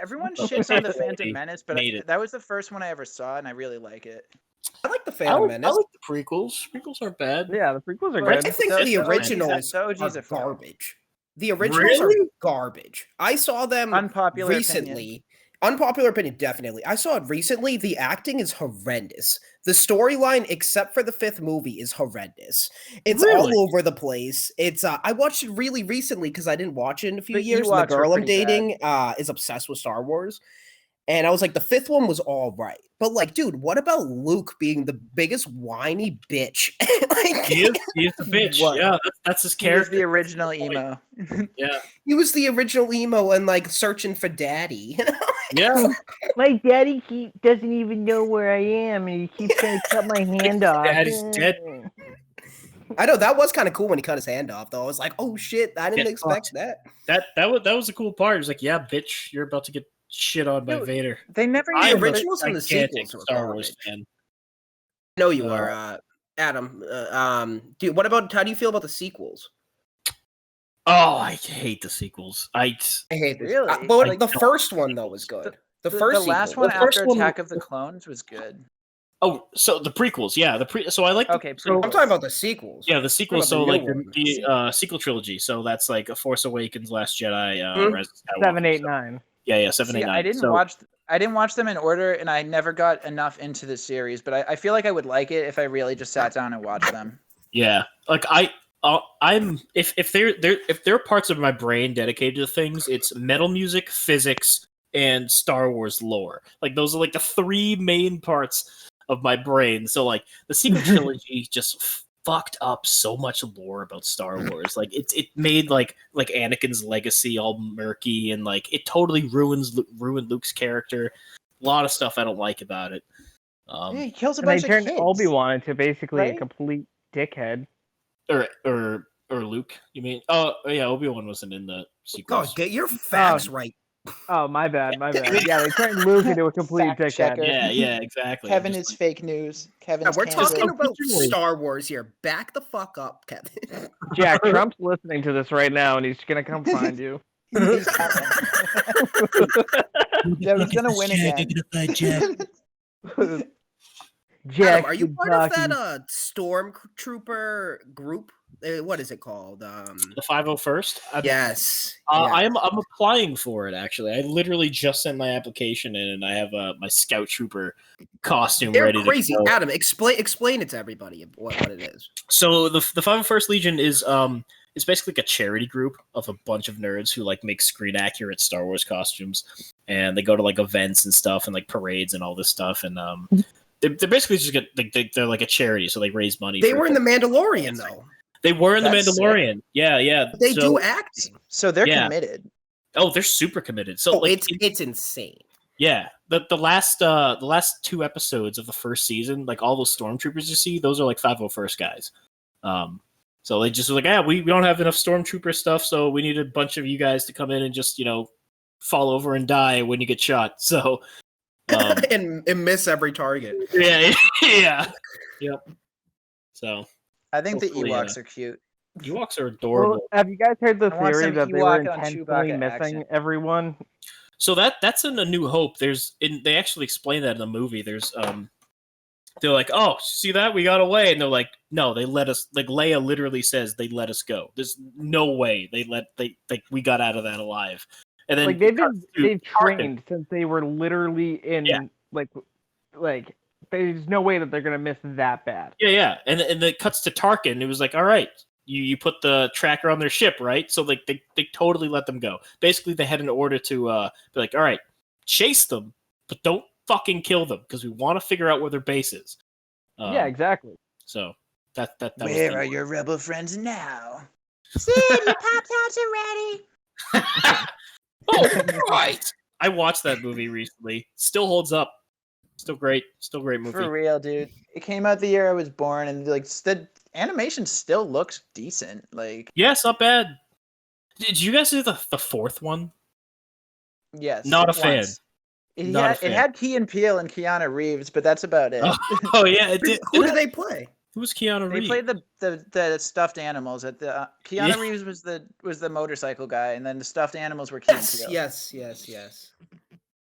Everyone shits on the Phantom Menace, but that was the first one I ever saw, and I really like it. I like the Phantom Menace. I like the prequels. Prequels aren't bad. Yeah, the prequels are good. I think the originals are garbage. The originals are garbage. I saw them recently. Unpopular opinion, definitely. I saw it recently. The acting is horrendous. The storyline, except for the 5th movie, is horrendous. It's all over the place. It's I watched it really recently because I didn't watch it in a few years. And the girl I'm dating is obsessed with Star Wars. And I was like, the 5th one was all right. But like, dude, what about Luke being the biggest whiny bitch? Like, he is the bitch. What? Yeah, that's his character. He was the original emo. Yeah. He was the original emo and like searching for daddy. You know? Yeah. My daddy doesn't even know where I am, and he keeps trying to cut my hand off. Daddy's dead. I know that was kind of cool when he cut his hand off, though. I was like, "Oh shit, I didn't expect that." That was a cool part. It was like, yeah, bitch, you're about to get shit on by Dude, Vader. They never The I'm even. originals and the gigantic sequels were Star Wars garbage. fan. I know you are, Adam. Dude, what about how do you feel about the sequels? Oh, I hate the sequels. I hate this. Really? But Like, the first one though was good. The The first last sequel. one The first after one- Attack of the Clones was good. Oh, so the prequels, yeah, so I like. Okay, so, I'm talking about the sequels. yeah, the sequels. What So about the like new the sequel trilogy. So that's like A Force Awakens, Last Jedi, Hmm? Rise of Skywalker. 7, 8, So- 9. Yeah, 7, 8, See, 9. I didn't watch them in order, and I never got enough into the series. But I feel like I would like it if I really just sat down and watched them. Yeah, like I'm if there are parts of my brain dedicated to things, it's metal music, physics, and Star Wars lore. Like those are like the three main parts of my brain. So like the sequel trilogy just fucked up so much lore about Star Wars. Like it made like Anakin's legacy all murky, and like it totally ruined Luke's character. A lot of stuff I don't like about it. Yeah, he kills a And they bunch of turned kids. Obi-Wan into basically a right? complete dickhead. Or Luke, you mean? Oh yeah, Obi-Wan wasn't in the sequels. God, get your facts right. Oh, my bad. Yeah, they turned Luke into a complete Fact dickhead. checker. Yeah, exactly. Kevin Just is fake news. Yeah, Kevin's we're canceled. talking about originally- Star Wars here. Back the fuck up, Kevin. Jack, Trump's listening to this right now, and he's gonna come find you. He's coming. Yeah, he's gonna win again. Jack, Adam, are you keep part of talking. that stormtrooper group? What is it called? the 501st. Yes. I'm applying for it actually. I literally just sent my application in, and I have my Scout Trooper costume They're ready crazy. to go. Adam, explain it to everybody what it is. So the 501st Legion is it's basically like a charity group of a bunch of nerds who like make screen accurate Star Wars costumes, and they go to like events and stuff and like parades and all this stuff, and they're basically just they're like a charity, so they raise money. They for were in the Mandalorian though. They were in the That's Mandalorian. Yeah. They So- do acting. So they're Yeah. committed. Oh, they're super committed. So Oh, like, it's insane. yeah, the last two episodes of the first season, like all those stormtroopers you see, those are like 501st guys. So they just were like, yeah, we don't have enough stormtrooper stuff, so we need a bunch of you guys to come in and just fall over and die when you get shot. So and miss every target. yeah. Yep. So I think the Hopefully, Ewoks are cute. Ewoks are Well, adorable. have you guys heard the I want theory some that they were Ewok on intentionally Chewbacca missing accent. everyone? So that's in A New Hope. They actually explain that in the movie. There's they're like, oh, see that we got away, and they're like, no, they let us. Like Leia literally says they let us go. There's no way we got out of that alive. And then Like they've trained since they were literally in Yeah. like there's no way that they're gonna miss that bad. Yeah, and it cuts to Tarkin. It was like, all right, you put the tracker on their ship, right? So like they totally let them go. Basically, they had an order to be like, all right, chase them, but don't fucking kill them because we want to figure out where their base is. Yeah, exactly. So that was Where the are your rebel friends now? City Pop-Tarts are ready. Oh, right. I watched that movie recently. Still holds up. Still great. Still great movie. For real, dude. It came out the year I was born, and like the animation still looks decent. Like, Yes, not bad. Did you guys see the fourth one? yes, Not a fan. once. Not a It fan. had Key and Peele and Keanu Reeves, but that's about it. Oh yeah, it did. Who do they play? Who was Keanu They Reeves? played the stuffed animals at the Keanu Yeah. Reeves was the motorcycle guy, and then the stuffed animals were Key and Peele. Yes.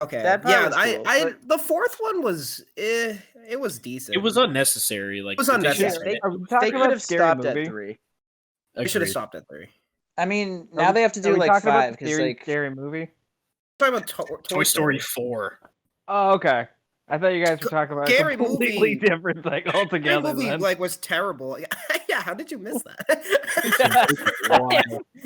Okay. That part Yeah, was cool, but- the fourth one was it was decent. It was unnecessary. Like It was they unnecessary. should- Are we They talking could about have Scary stopped Movie? at 3. They should have Agreed. stopped at 3. I mean, Are now we- they have to are do we like talking about 5 the because series like Scary Movie? Talking about Toy Story 4. Oh, okay. I thought you guys were talking about Scary a completely Movie- different thing That altogether. movie Then. was terrible. Yeah, how did you miss that?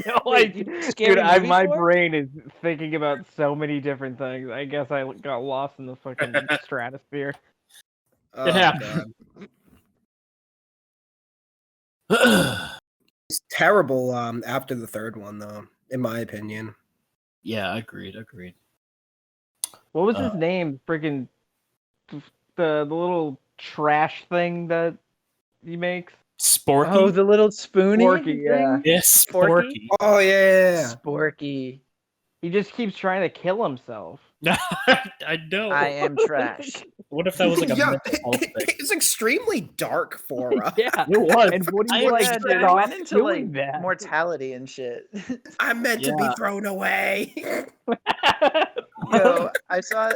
No, Wait, Scary Movie my 4? brain is thinking about so many different things. I guess I got lost in the fucking stratosphere. Oh, It happened. God. It's terrible after the third one though, in my opinion. Yeah, agreed. What was his name? Freaking the little trash thing that he makes. Sporky. Oh, the little spoony Sporky, yeah. thing? Yes, Sporky? Sporky. Oh yeah. Sporky. He just keeps trying to kill himself. I know. I am trash. What if that was like a Yeah, mental health thing? it's extremely dark for us. Yeah, It was. and Woody's I like, Yeah, dude, it stop went into doing like that. mortality and shit. I'm meant to be Yeah. thrown away. Yo, I saw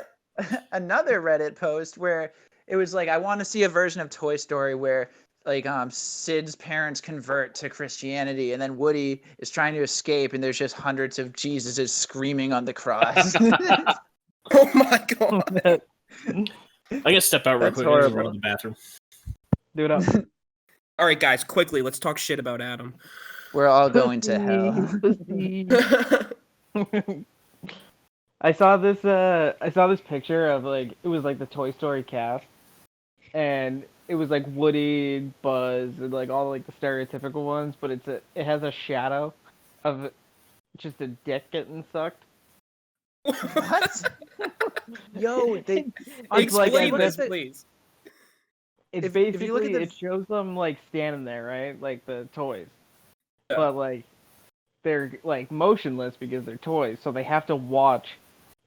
another Reddit post where it was like, I want to see a version of Toy Story where like Sid's parents convert to Christianity, and then Woody is trying to escape, and there's just hundreds of Jesuses screaming on the cross. Oh my god. I gotta step out real That's quick. I gotta horrible. run to the bathroom. Do it up. All right, guys, quickly, let's talk shit about Adam. We're all going to hell. I saw this picture of like it was like the Toy Story cast, and it was like Woody, Buzz, and like all like the stereotypical ones, but it has a shadow of just a dick getting sucked. What? Yo, they It's like Explain as this, if please. it's if you look basically at the- it shows them like standing there, right? Like the toys. Yeah. But like they're like motionless because they're toys, so they have to watch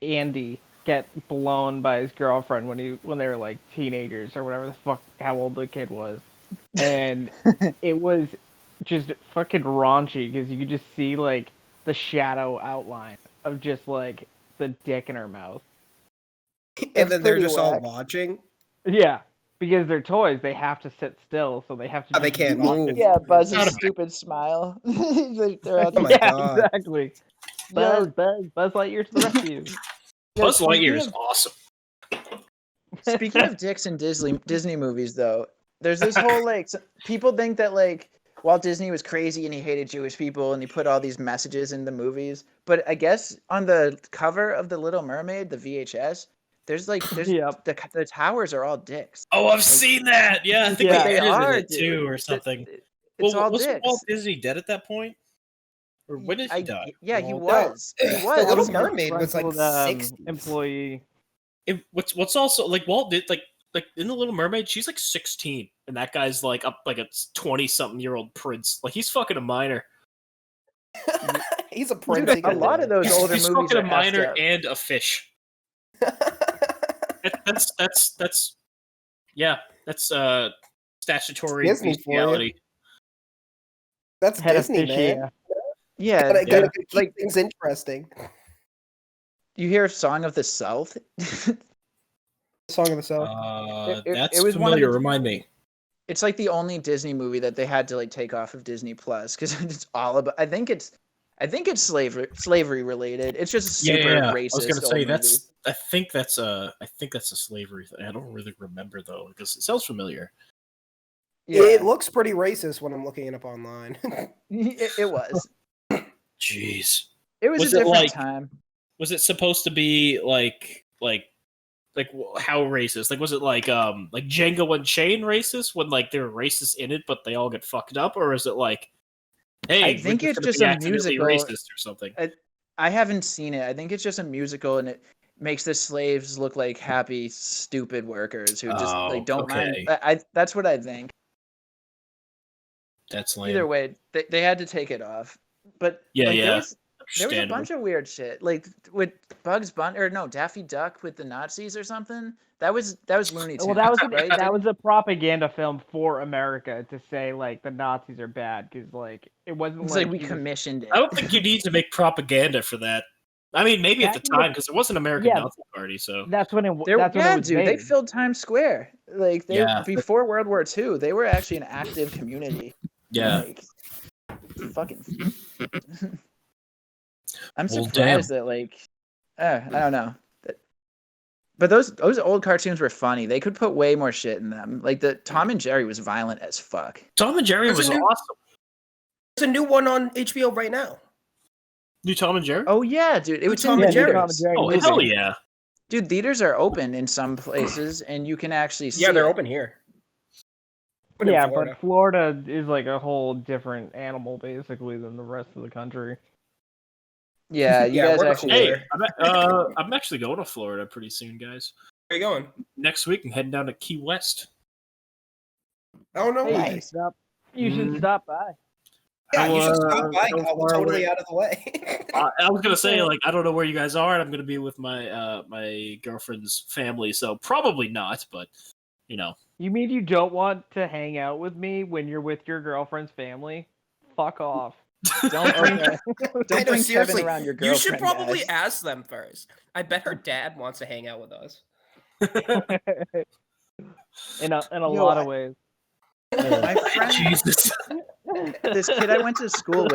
Andy get blown by his girlfriend when they were like teenagers or whatever the fuck how old the kid was. And it was just fucking raunchy because you could just see like the shadow outline of just like the dick in her mouth. And then they're pretty just all whack. watching. Yeah, because they're toys, they have to sit still, so they have to. Oh, they just can't watch move. it. Yeah, Buzz's Not a- stupid smile. They're all Oh my yeah, God. exactly. Buzz Lightyear to the rescue. Buzz speaking Lightyear is of- awesome. Speaking of dicks in Disney movies, though, there's this whole like people think that like Walt Disney was crazy and he hated Jewish people and he put all these messages in the movies. But I guess on the cover of the Little Mermaid, the VHS, there's Yep. the towers are all dicks. Oh, I've seen that. Yeah, I think Yeah. they They edited are, it too, dude. or something. It's all wasn't dicks. Walt Disney dead at that point? Or when did he die? Yeah, he Walt- was. No, He The was. Little That Mermaid his was like disgruntled, 60s. employee. What's also like Walt did like in the Little Mermaid, she's like 16, and that guy's like up like a 20-something-year-old prince. Like he's fucking a minor. He's a prince. Dude, he a can lot live. of those older He's movies fucking are a minor effed up. and a fish. That's yeah. That's statutory Disney for you. bestiality. That's Head of Disney, fishy, man. Yeah, Gotta dude, keep like things interesting. you hear Song of the South? Song of the South. That's it was one of familiar. the- Remind me. It's like the only Disney movie that they had to like take off of Disney Plus because it's all about. I think it's slavery related. It's just a super Yeah. racist. I was gonna old say movie. that's. I think that's a slavery thing. I don't really remember though because it sounds familiar. Yeah, It looks pretty racist when I'm looking it up online. it was. Jeez. It was Was a it different like- time. Was it supposed to be like how racist? Like was it like Django Unchained racist when like there were racists in it but they all get fucked up, or is it like hey, I think we're it's gonna just be a accidentally musical. racist or something? I haven't seen it. I think it's just a musical, and it makes the slaves look like happy, stupid workers who just like don't mind. That's what I think. That's lame. Either way, they had to take it off. But Yeah, like, yeah. there was a Understandable. bunch of weird shit, like with Bugs Bunny or no Daffy Duck with the Nazis or something. That was Looney Tunes. Well, that was right. that was a propaganda film for America to say like the Nazis are bad because like it wasn't It's like we he was- commissioned it. I don't think you need to make propaganda for that. I mean, maybe at the Back in the- time because it was an American Yeah. Nazi party. So That's when it. They're- That's when yeah, it was dude, made. they filled Times Square. Like Yeah. before World War II, they were actually an active community. yeah, Like, fucking. I'm Well, surprised that like, I don't know. But those old cartoons were funny. They could put way more shit in them. Like the Tom and Jerry was violent as fuck. Tom and Jerry There's was a new- awesome. There's a new one on HBO right now. New Tom and Jerry. Oh yeah, dude. It was Tom in and Jerry. theaters. Oh, movie. hell yeah! Dude, theaters are open in some places, and you can actually see. Yeah, they're it. open here. Open in Yeah, Florida. but Florida is like a whole different animal basically than the rest of the country. Yeah, you Yeah, guys we're to actually. Hey, Florida. I'm actually going to Florida pretty soon, guys. Where you going? Next week, I'm heading down to Key West. Oh no Hey, way. Nice. you should Mm. stop by. Yeah, How, you should stop by. how I'll far totally away- out of the way. I was gonna say, like, I don't know where you guys are, and I'm gonna be with my my girlfriend's family, so probably not. But you know, You mean you don't want to hang out with me when you're with your girlfriend's family? Fuck off. Don't bring Okay. don't I know, bring Kevin seriously, around your you girlfriend. should probably guys. ask them first. I bet her dad wants to hang out with us. in a Yo, lot of ways. My friend, Jesus. this kid I went to school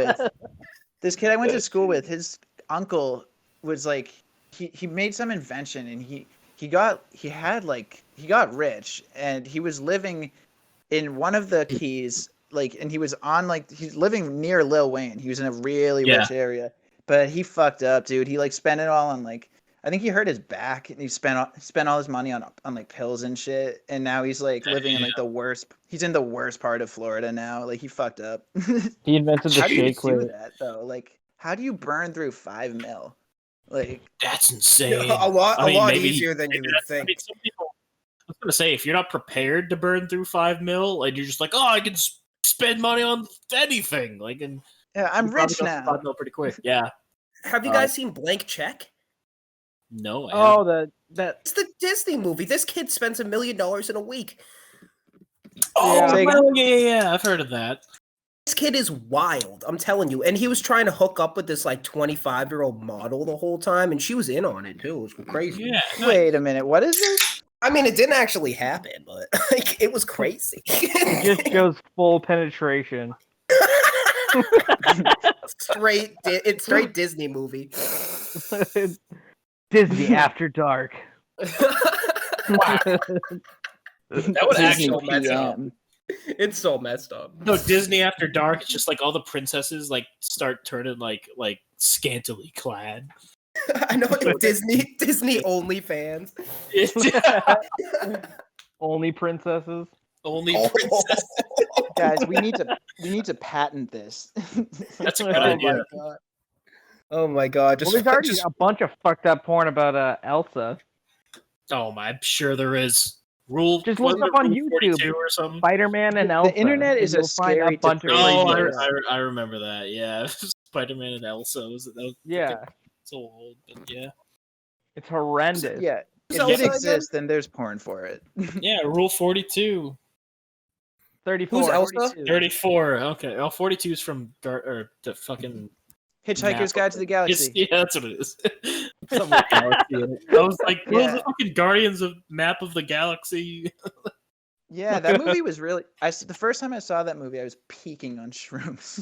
with. His uncle was like, he made some invention, and he got rich, and he was living in one of the keys, like, and he was on, like, he's living near Lil Wayne. He was in a really rich area, but he fucked up, dude. He like spent it all on, like, I think he hurt his back, and he spent all his money on like pills and shit, and now he's like living in like the worst. He's in the worst part of Florida now. Like, he fucked up. He invented the How do you shake do weight. that though? Like, how do you burn through 5 mil? Like, That's insane. A lot maybe- easier than you maybe would that's- think. I mean, some people. I was gonna say, if you're not prepared to burn through 5 mil, and you're just like, oh, I can spend money on anything, like, and yeah, I'm you probably rich got to now. 5 mil pretty quick. Yeah. Have you guys seen Blank Check? No. I Oh, haven't. that It's the Disney movie. This kid spends $1 million in a week. Oh, Say well, yeah. I've heard of that. This kid is wild, I'm telling you. And he was trying to hook up with this like 25-year-old model the whole time, and she was in on it too. It was crazy. Yeah. Wait a minute. What is this? I mean, it didn't actually happen, but like it was crazy. it just goes full penetration. It's straight Disney movie. Disney After Dark. That would Disney actually messed up. PM. It's so messed up. No, Disney After Dark. It's just like all the princesses like start turning like scantily clad. I know Disney OnlyFans. Only princesses. Only princesses. Guys, we need to patent this. That's a good Oh my idea. God. Oh my god! Well, there's already a bunch of fucked up porn about Elsa. Oh my! I'm sure there is. Rule. Just wasn't look up it on Rule YouTube. 42 or something. Spider-Man and The Elsa. internet and is a you'll find scary bunch of crazy Oh, crazy place. shit. I remember that. Yeah, Spider-Man and Elsa. That was Yeah, so old, but yeah. it's horrendous. Yeah. If Elsa it again? exists, then there's porn for it. Yeah, Rule 42. 34. Who's Elsa? 42. 34. Okay. Oh, 42 is from the fucking. Hitchhiker's map. Guide to the Galaxy. Yeah, that's what it is. Some like galaxy in it. I was like, what was Yeah. the fucking Guardians of Map of the Galaxy? Yeah, that movie was really. The first time I saw that movie, I was peaking on shrooms.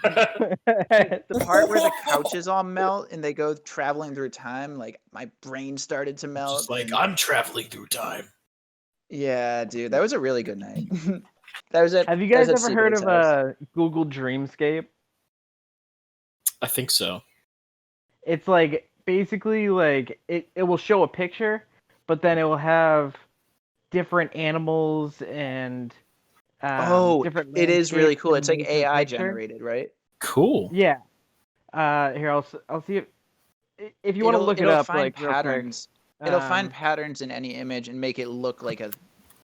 The part where the couches all melt and they go traveling through time, like my brain started to melt. Just like and- I'm traveling through time. Yeah, dude, that was a really good night. That was it. Have you guys ever heard of Google Dreamscape? I think so. It's like basically like it will show a picture, but then it will have different animals and different it is really landscapes cool. It's like underneath the AI picture. generated, right? Cool. Yeah. Here I'll see if you want to look it it'll up find like real quick. patterns. It'll find Um, patterns in any image and make it look like a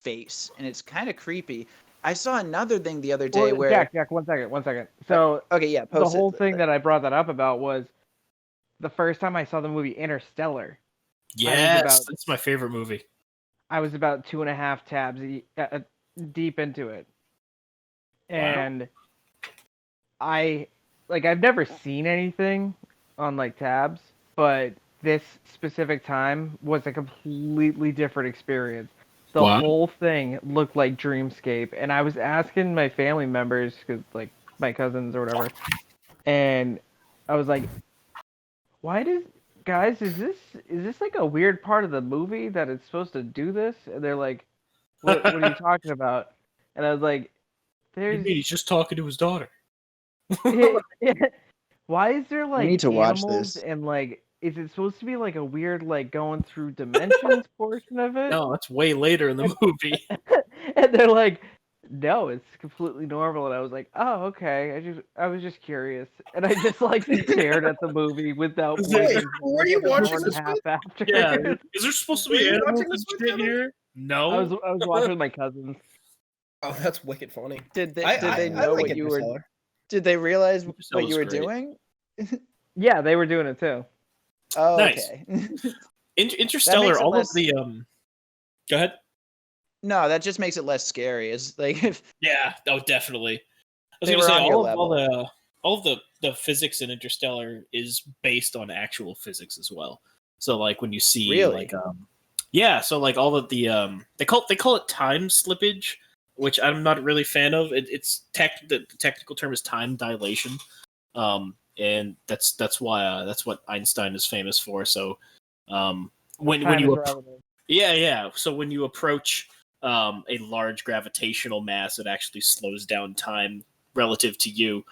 face, and it's kind of creepy. I saw another thing the other day well, where Jack, one second. So okay, yeah, the post whole it. thing that I brought that up about was the first time I saw the movie Interstellar. Yes, that's my favorite movie. I was about 2.5 tabs deep into it, and I've never seen anything on like tabs, but this specific time was a completely different experience. The Wow. whole thing looked like Dreamscape, and I was asking my family members, because like my cousins or whatever, and I was like, guys, is this like a weird part of the movie that it's supposed to do this? And they're like, what are you talking about? And I was like, He's just talking to his daughter. why is there like need to watch animals this. and like is it supposed to be like a weird like going through dimensions portion of it? No, that's way later in the movie. And they're like, no, it's completely normal. And I was like, oh, okay. I was just curious, and I just like stared at the movie without Is there- blinking for were like you an hour watching and a this half after. Yeah, is there supposed to Were be you animals watching and this with shit Kevin? here? No. I was watching with my cousins. Oh, that's wicked funny. Did they I know like what you were? Interstellar. Did they realize what Interstellar's you were great. doing? Yeah, they were doing it too. Oh, Nice. okay. Interstellar, it all less- of the Go ahead. No, that just makes it less scary. It's like if Yeah, oh, definitely. I was They gonna were say on your all of the physics in Interstellar is based on actual physics as well. So like when you see Really? like yeah, so like all of the they call it time slippage, which I'm not really a fan of. The technical term is time dilation. And that's why that's what Einstein is famous for. So when Time you is relative. yeah. So when you approach a large gravitational mass, it actually slows down time relative to you.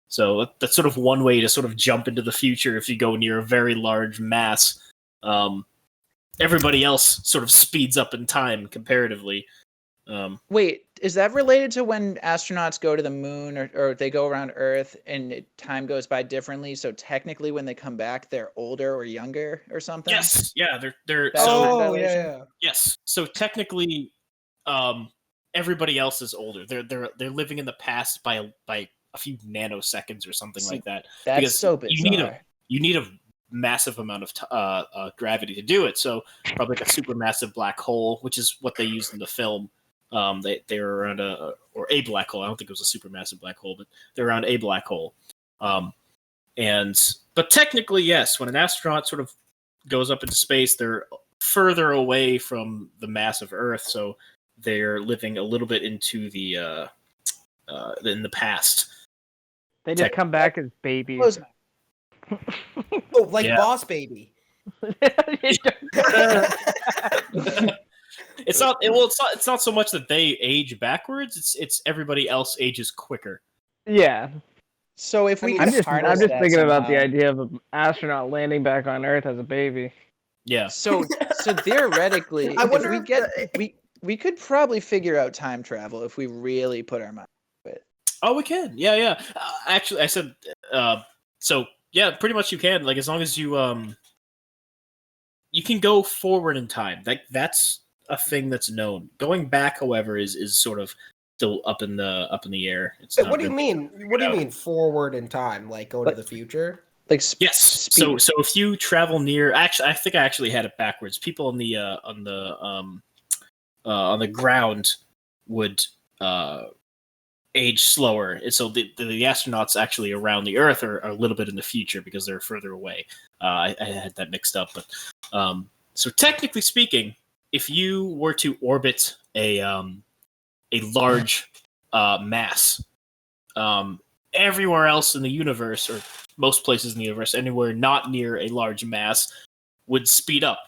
So that's sort of one way to sort of jump into the future. If you go near a very large mass, everybody else sort of speeds up in time comparatively. Wait, is that related to when astronauts go to the moon or they go around Earth and time goes by differently? So technically, when they come back, they're older or younger or something? Yes, yeah, they're That's so time Oh dilation? yeah. yes. So technically, everybody else is older. They're living in the past by a few nanoseconds or something See, like that. That's Because so bizarre. you need a massive amount of gravity to do it. So probably like a supermassive black hole, which is what they used in the film. They were around a black hole. I don't think it was a supermassive black hole, but they're around a black hole. But technically, yes, when an astronaut sort of goes up into space, they're further away from the mass of Earth, so they're living a little bit into the in the past. They just come back as babies. Close my- Oh, like Yeah. Boss Baby. It's not. Well, it's not so much that they age backwards. It's everybody else ages quicker. Yeah, So if we mean, could I'm just harness that thinking about the somehow- idea of an astronaut landing back on Earth as a baby. Yeah. So theoretically, I if wonder we if get the- we could probably figure out time travel if we really put our mind to it. Oh, we can. Yeah. Actually, I said. So yeah, pretty much you can. Like as long as you you can go forward in time. That's a thing that's known. Going back, however, is sort of still up in the air. It's Wait, not what do you really mean? What do you out. mean forward in time? Like go to the future? Like Yes. speed. So if you travel near, actually, I think I actually had it backwards. People on the ground would age slower. And so the astronauts actually around the Earth are a little bit in the future because they're further away. I had that mixed up, but so technically speaking, if you were to orbit a large mass, everywhere else in the universe, or most places in the universe, anywhere not near a large mass, would speed up.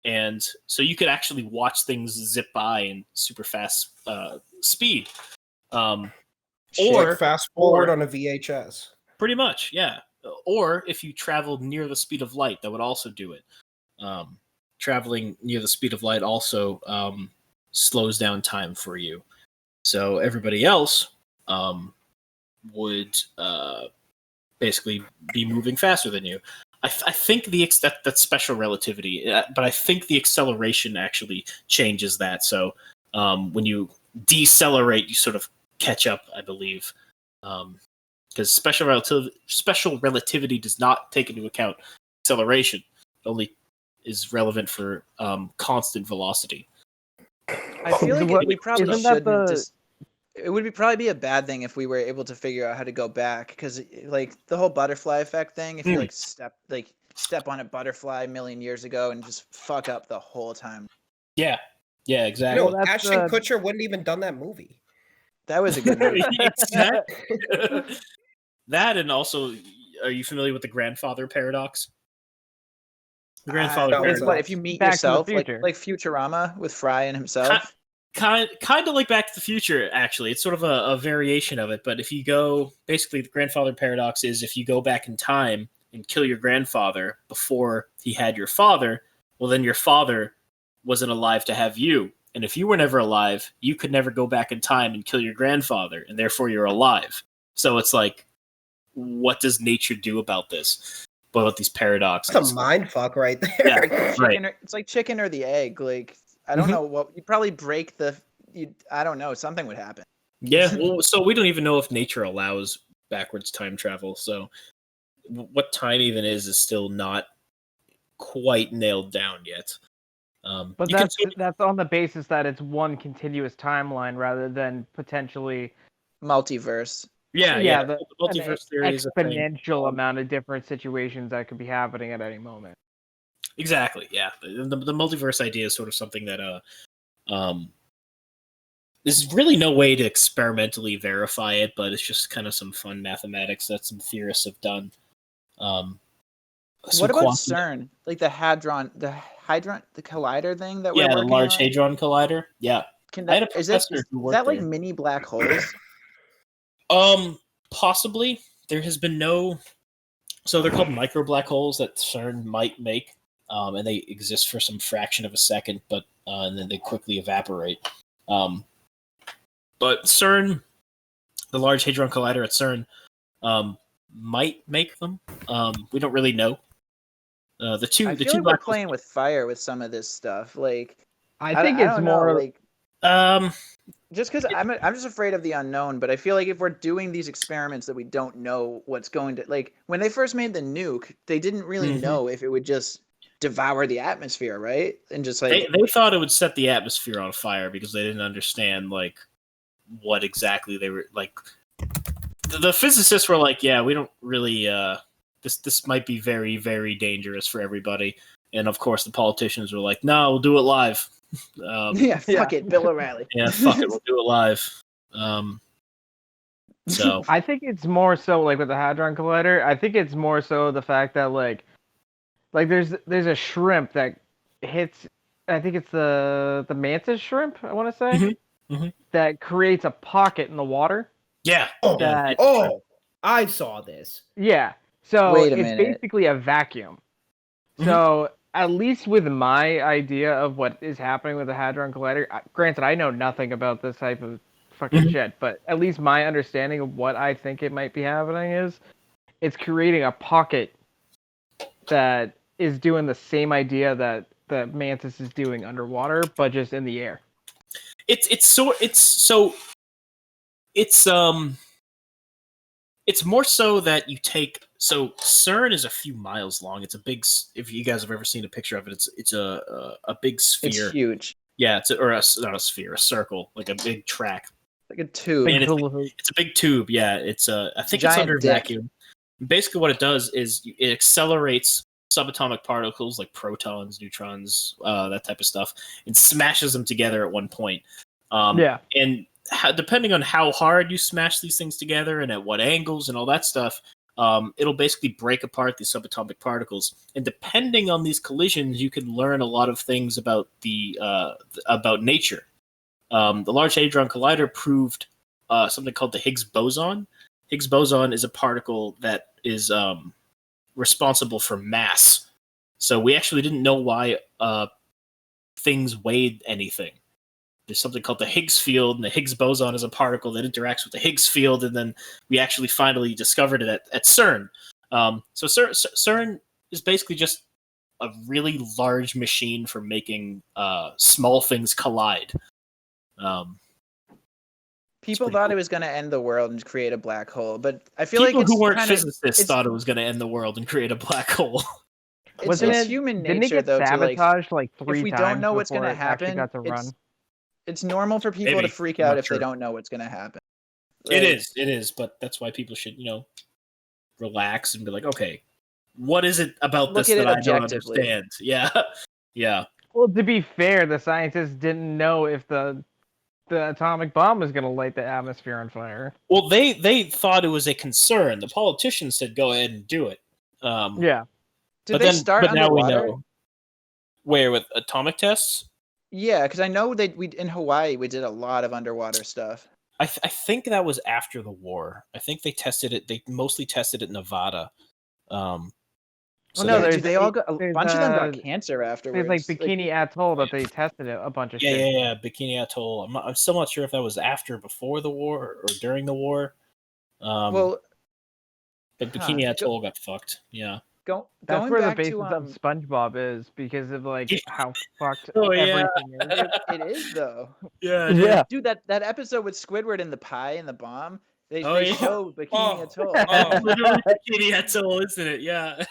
And so you could actually watch things zip by in super fast speed. Or Like fast forward or- on a VHS. Pretty much, yeah. Or if you traveled near the speed of light, that would also do it. Traveling near the speed of light also slows down time for you. So everybody else would basically be moving faster than you. I think that's special relativity, but I think the acceleration actually changes that. So when you decelerate, you sort of catch up, I believe, because special relativity does not take into account acceleration. It only is relevant for constant velocity. I feel like we probably Isn't that shouldn't. the- It would probably be a bad thing if we were able to figure out how to go back, because like the whole butterfly effect thing. If you step on a butterfly a million years ago and just fuck up the whole time. Yeah, exactly. No, Well, that's Ashton Kutcher wouldn't even done that movie. That was a good movie. Exactly. That, and also, are you familiar with the grandfather paradox? The grandfather no, paradox. What if you meet Back to the yourself, like Future. Futurama with Fry and himself? Kind of like Back to the Future, actually. It's sort of a variation of it. But if you go, basically, the grandfather paradox is if you go back in time and kill your grandfather before he had your father, well, then your father wasn't alive to have you. And if you were never alive, you could never go back in time and kill your grandfather, and therefore you're alive. So it's like, what does nature do about this? About these paradoxes? That's a mind fuck right there. Yeah, right. It's like chicken or the egg. Like I don't know what you'd probably break I don't know. Something would happen. Yeah. Well, so we don't even know if nature allows backwards time travel. So what time even is still not quite nailed down yet. But that's on the basis that it's one continuous timeline rather than potentially multiverse. Yeah. The multiverse theory is a thing. Exponential amount of different situations that could be happening at any moment. Exactly. Yeah. The multiverse idea is sort of something that there's really no way to experimentally verify it, but it's just kind of some fun mathematics that some theorists have done. What about CERN? Like the hadron, the collider thing that we're working on? Yeah, the Large Hadron Collider. Yeah. I had a professor who worked there. Is that like mini black holes? Possibly. There has been no. So they're called micro black holes that CERN might make, and they exist for some fraction of a second, but and then they quickly evaporate. But CERN, the Large Hadron Collider at CERN, might make them. We don't really know. I feel like we're playing with fire with some of this stuff. Like, I think it's more like. Just because I'm just afraid of the unknown, but I feel like if we're doing these experiments that we don't know what's going to, like when they first made the nuke, they didn't really know if it would just devour the atmosphere, right? And just like they thought it would set the atmosphere on fire because they didn't understand like what exactly they were like. The physicists were like, yeah, we don't really this might be very, very dangerous for everybody. And of course the politicians were like, no, we'll do it live. Fuck it, Bill O'Reilly. Yeah, fuck it, we'll do it live. So I think it's more so like with the Hadron Collider. I think it's more so the fact that like there's a shrimp that hits. I think it's the mantis shrimp. I want to say that creates a pocket in the water. Yeah. I saw this. Yeah. So it's basically a vacuum. So at least with my idea of what is happening with the Hadron Collider, granted, I know nothing about this type of fucking shit, but at least my understanding of what I think it might be happening is it's creating a pocket that is doing the same idea that the mantis is doing underwater, but just in the air. It's more so that you take. So CERN is a few miles long. It's a big. If you guys have ever seen a picture of it, it's a big sphere. It's huge. Yeah, not a sphere, a circle, like a big track, like a tube. And it's a big tube. Yeah, I think it's under vacuum. Basically, what it does is it accelerates subatomic particles like protons, neutrons, that type of stuff, and smashes them together at one point. And depending on how hard you smash these things together and at what angles and all that stuff, it'll basically break apart these subatomic particles. And depending on these collisions, you can learn a lot of things about about nature. The Large Hadron Collider proved something called the Higgs boson. Higgs boson is a particle that is responsible for mass. So we actually didn't know why things weighed anything. There's something called the Higgs field, and the Higgs boson is a particle that interacts with the Higgs field, and then we actually finally discovered it at CERN. So CERN is basically just a really large machine for making small things collide. People thought it was going to end the world and create a black hole, but I feel people like it's who weren't physicists thought it was going to end the world and create a black hole. It's human nature, though. Sabotaged like 3 times. If we don't know what's going to happen, it's normal for people to freak out if they don't know what's going to happen. It is, but that's why people should, relax and be like, okay, what is it about this that I don't understand? Yeah, yeah. Well, to be fair, the scientists didn't know if the atomic bomb was going to light the atmosphere on fire. Well, they thought it was a concern. The politicians said, "Go ahead and do it." Yeah. Did they start underwater? Now we know. Where with atomic tests? Yeah, because I know we in Hawaii we did a lot of underwater stuff. I think that was after the war. I think they tested it. They mostly tested it in Nevada. So So no, Yeah, there's dude, they all got a there's, bunch of them got uh, cancer There's afterwards. like Bikini Atoll that they tested a bunch of shit. yeah. Bikini Atoll. I'm still not sure if that was after, or before the war, or during the war. Well, But Bikini Atoll got fucked. Yeah. That's going where the back basis to of SpongeBob is because of like Yeah. how fucked Oh, yeah. everything is. it is though. Yeah. Yeah. Dude, that episode with Squidward and the pie and the bomb, they Oh, yeah. show Bikini Oh. Atoll. Oh. Literally Bikini Atoll, isn't it? Yeah.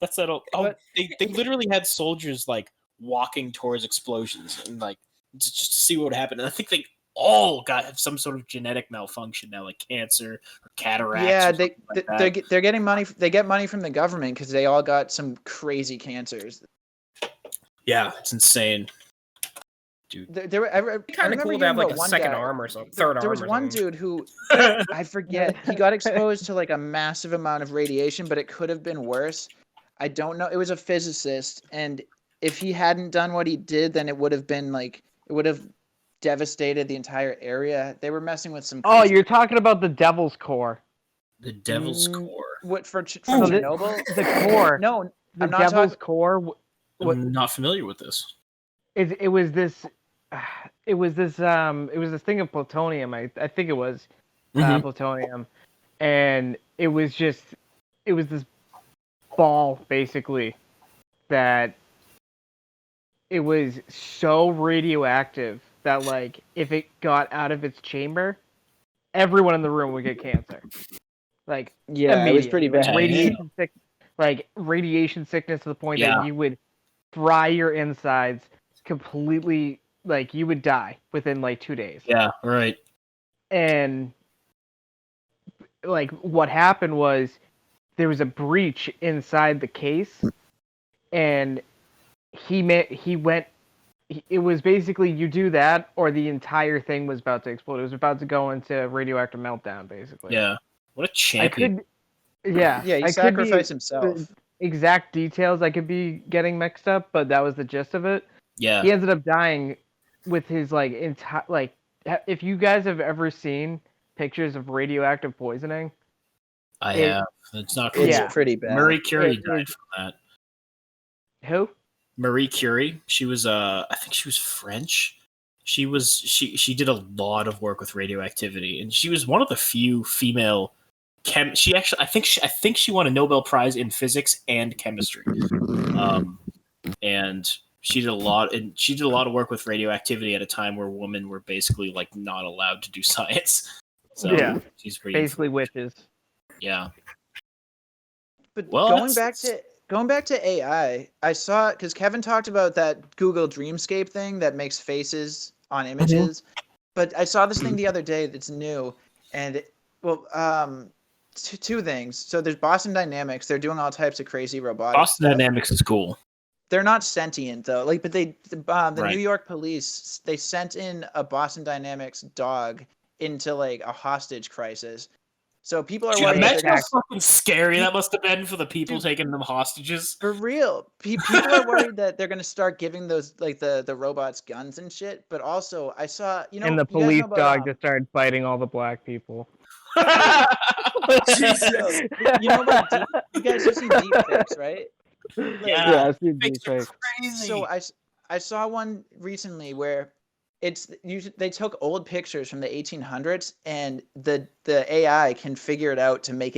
That's that. Oh, But- they literally had soldiers like walking towards explosions and like just to see what would happen. And I think they all got some sort of genetic malfunction now, like cancer or cataracts. Yeah, or something like that. they're getting money. They get money from the government because they all got some crazy cancers. Yeah, it's insane. I Kind of cool to have like a second arm or something. Third arm. There was or one something. dude who I forget. He got exposed to like a massive amount of radiation, but it could have been worse. I don't know. It was a physicist, and if he hadn't done what he did, then it would have been like it would have devastated the entire area. They were messing with some. Oh, crazy- you're talking about the Devil's Core. The Devil's Mm, Core. What from Oh, the- Chernobyl? The core. No, The I'm not Devil's talking. Core. What- I'm not familiar with this. It was this. It was this. It was this thing of plutonium. I think it was Mhm. plutonium, and it was this ball basically that it was so radioactive that like if it got out of its chamber, everyone in the room would get cancer. Like Yeah, it was pretty immediately. bad. Radiation sickness to the point Yeah. that you would fry your insides completely. Like you would die within like 2 days. Yeah, right. And like what happened was there was a breach inside the case, and it was basically you do that or the entire thing was about to explode. It was about to go into radioactive meltdown basically. Yeah. What a I champion. could Yeah, he sacrificed himself. the exact details I could be getting mixed up, but that was the gist of it. Yeah. He ended up dying with his like entire like. If you guys have ever seen pictures of radioactive poisoning, I it- have. It's not It's cool. pretty bad. Marie Curie It died is- from that. who? Marie Curie. She was I think she was French. She did a lot of work with radioactivity, and she was one of the few female she actually I think she won a Nobel Prize in physics and chemistry. And she did a lot of work with radioactivity at a time where women were basically like not allowed to do science. So Yeah. she's pretty Basically witches. yeah. But Well, going back to AI, I saw because Kevin talked about that Google Dreamscape thing that makes faces on images. But I saw this thing the other day that's new, and two things. So there's Boston Dynamics. They're doing all types of crazy robotics. Boston Dynamics is cool. They're not sentient though. Like, but the Right. New York police, they sent in a Boston Dynamics dog into like a hostage crisis. So people are Dude, worried. imagine that how fucking scary that must have been for the people taking them hostages. For real, people are worried that they're gonna start giving those like the robots guns and shit. But also, I saw and the you guys know police about, dog just started fighting all the black people. Jesus. you know about you guys have seen deep fakes, right? Yeah. I've seen Fakes these are fakes. crazy. So I saw one recently where they took old pictures from the 1800s and the AI can figure it out to make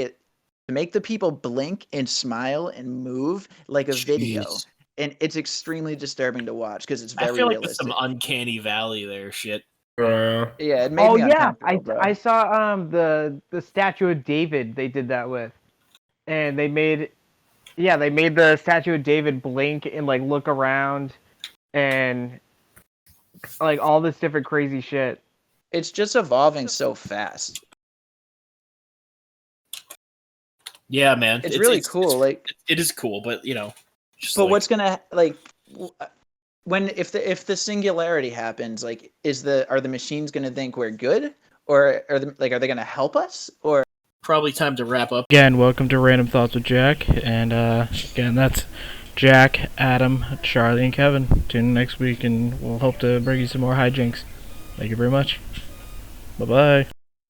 the people blink and smile and move like a video. Jeez. And it's extremely disturbing to watch because it's very I feel like there's realistic. some uncanny valley there shit. Yeah, it made Oh me yeah, uncomfortable, bro. I saw the statue of David. They did that with, and they made the statue of David blink and like look around, and like all this different crazy shit. It's just evolving so fast. Yeah, man. It's really cool. Like, it is cool, but just but like, what's gonna like if the singularity happens? Like, are the machines gonna think we're good, or are they gonna help us, or? probably time to wrap up. Again, welcome to Random Thoughts with Jack, and again, that's Jack, Adam, Charlie, and Kevin. Tune in next week, and we'll hope to bring you some more hijinks. Thank you very much. Bye-bye.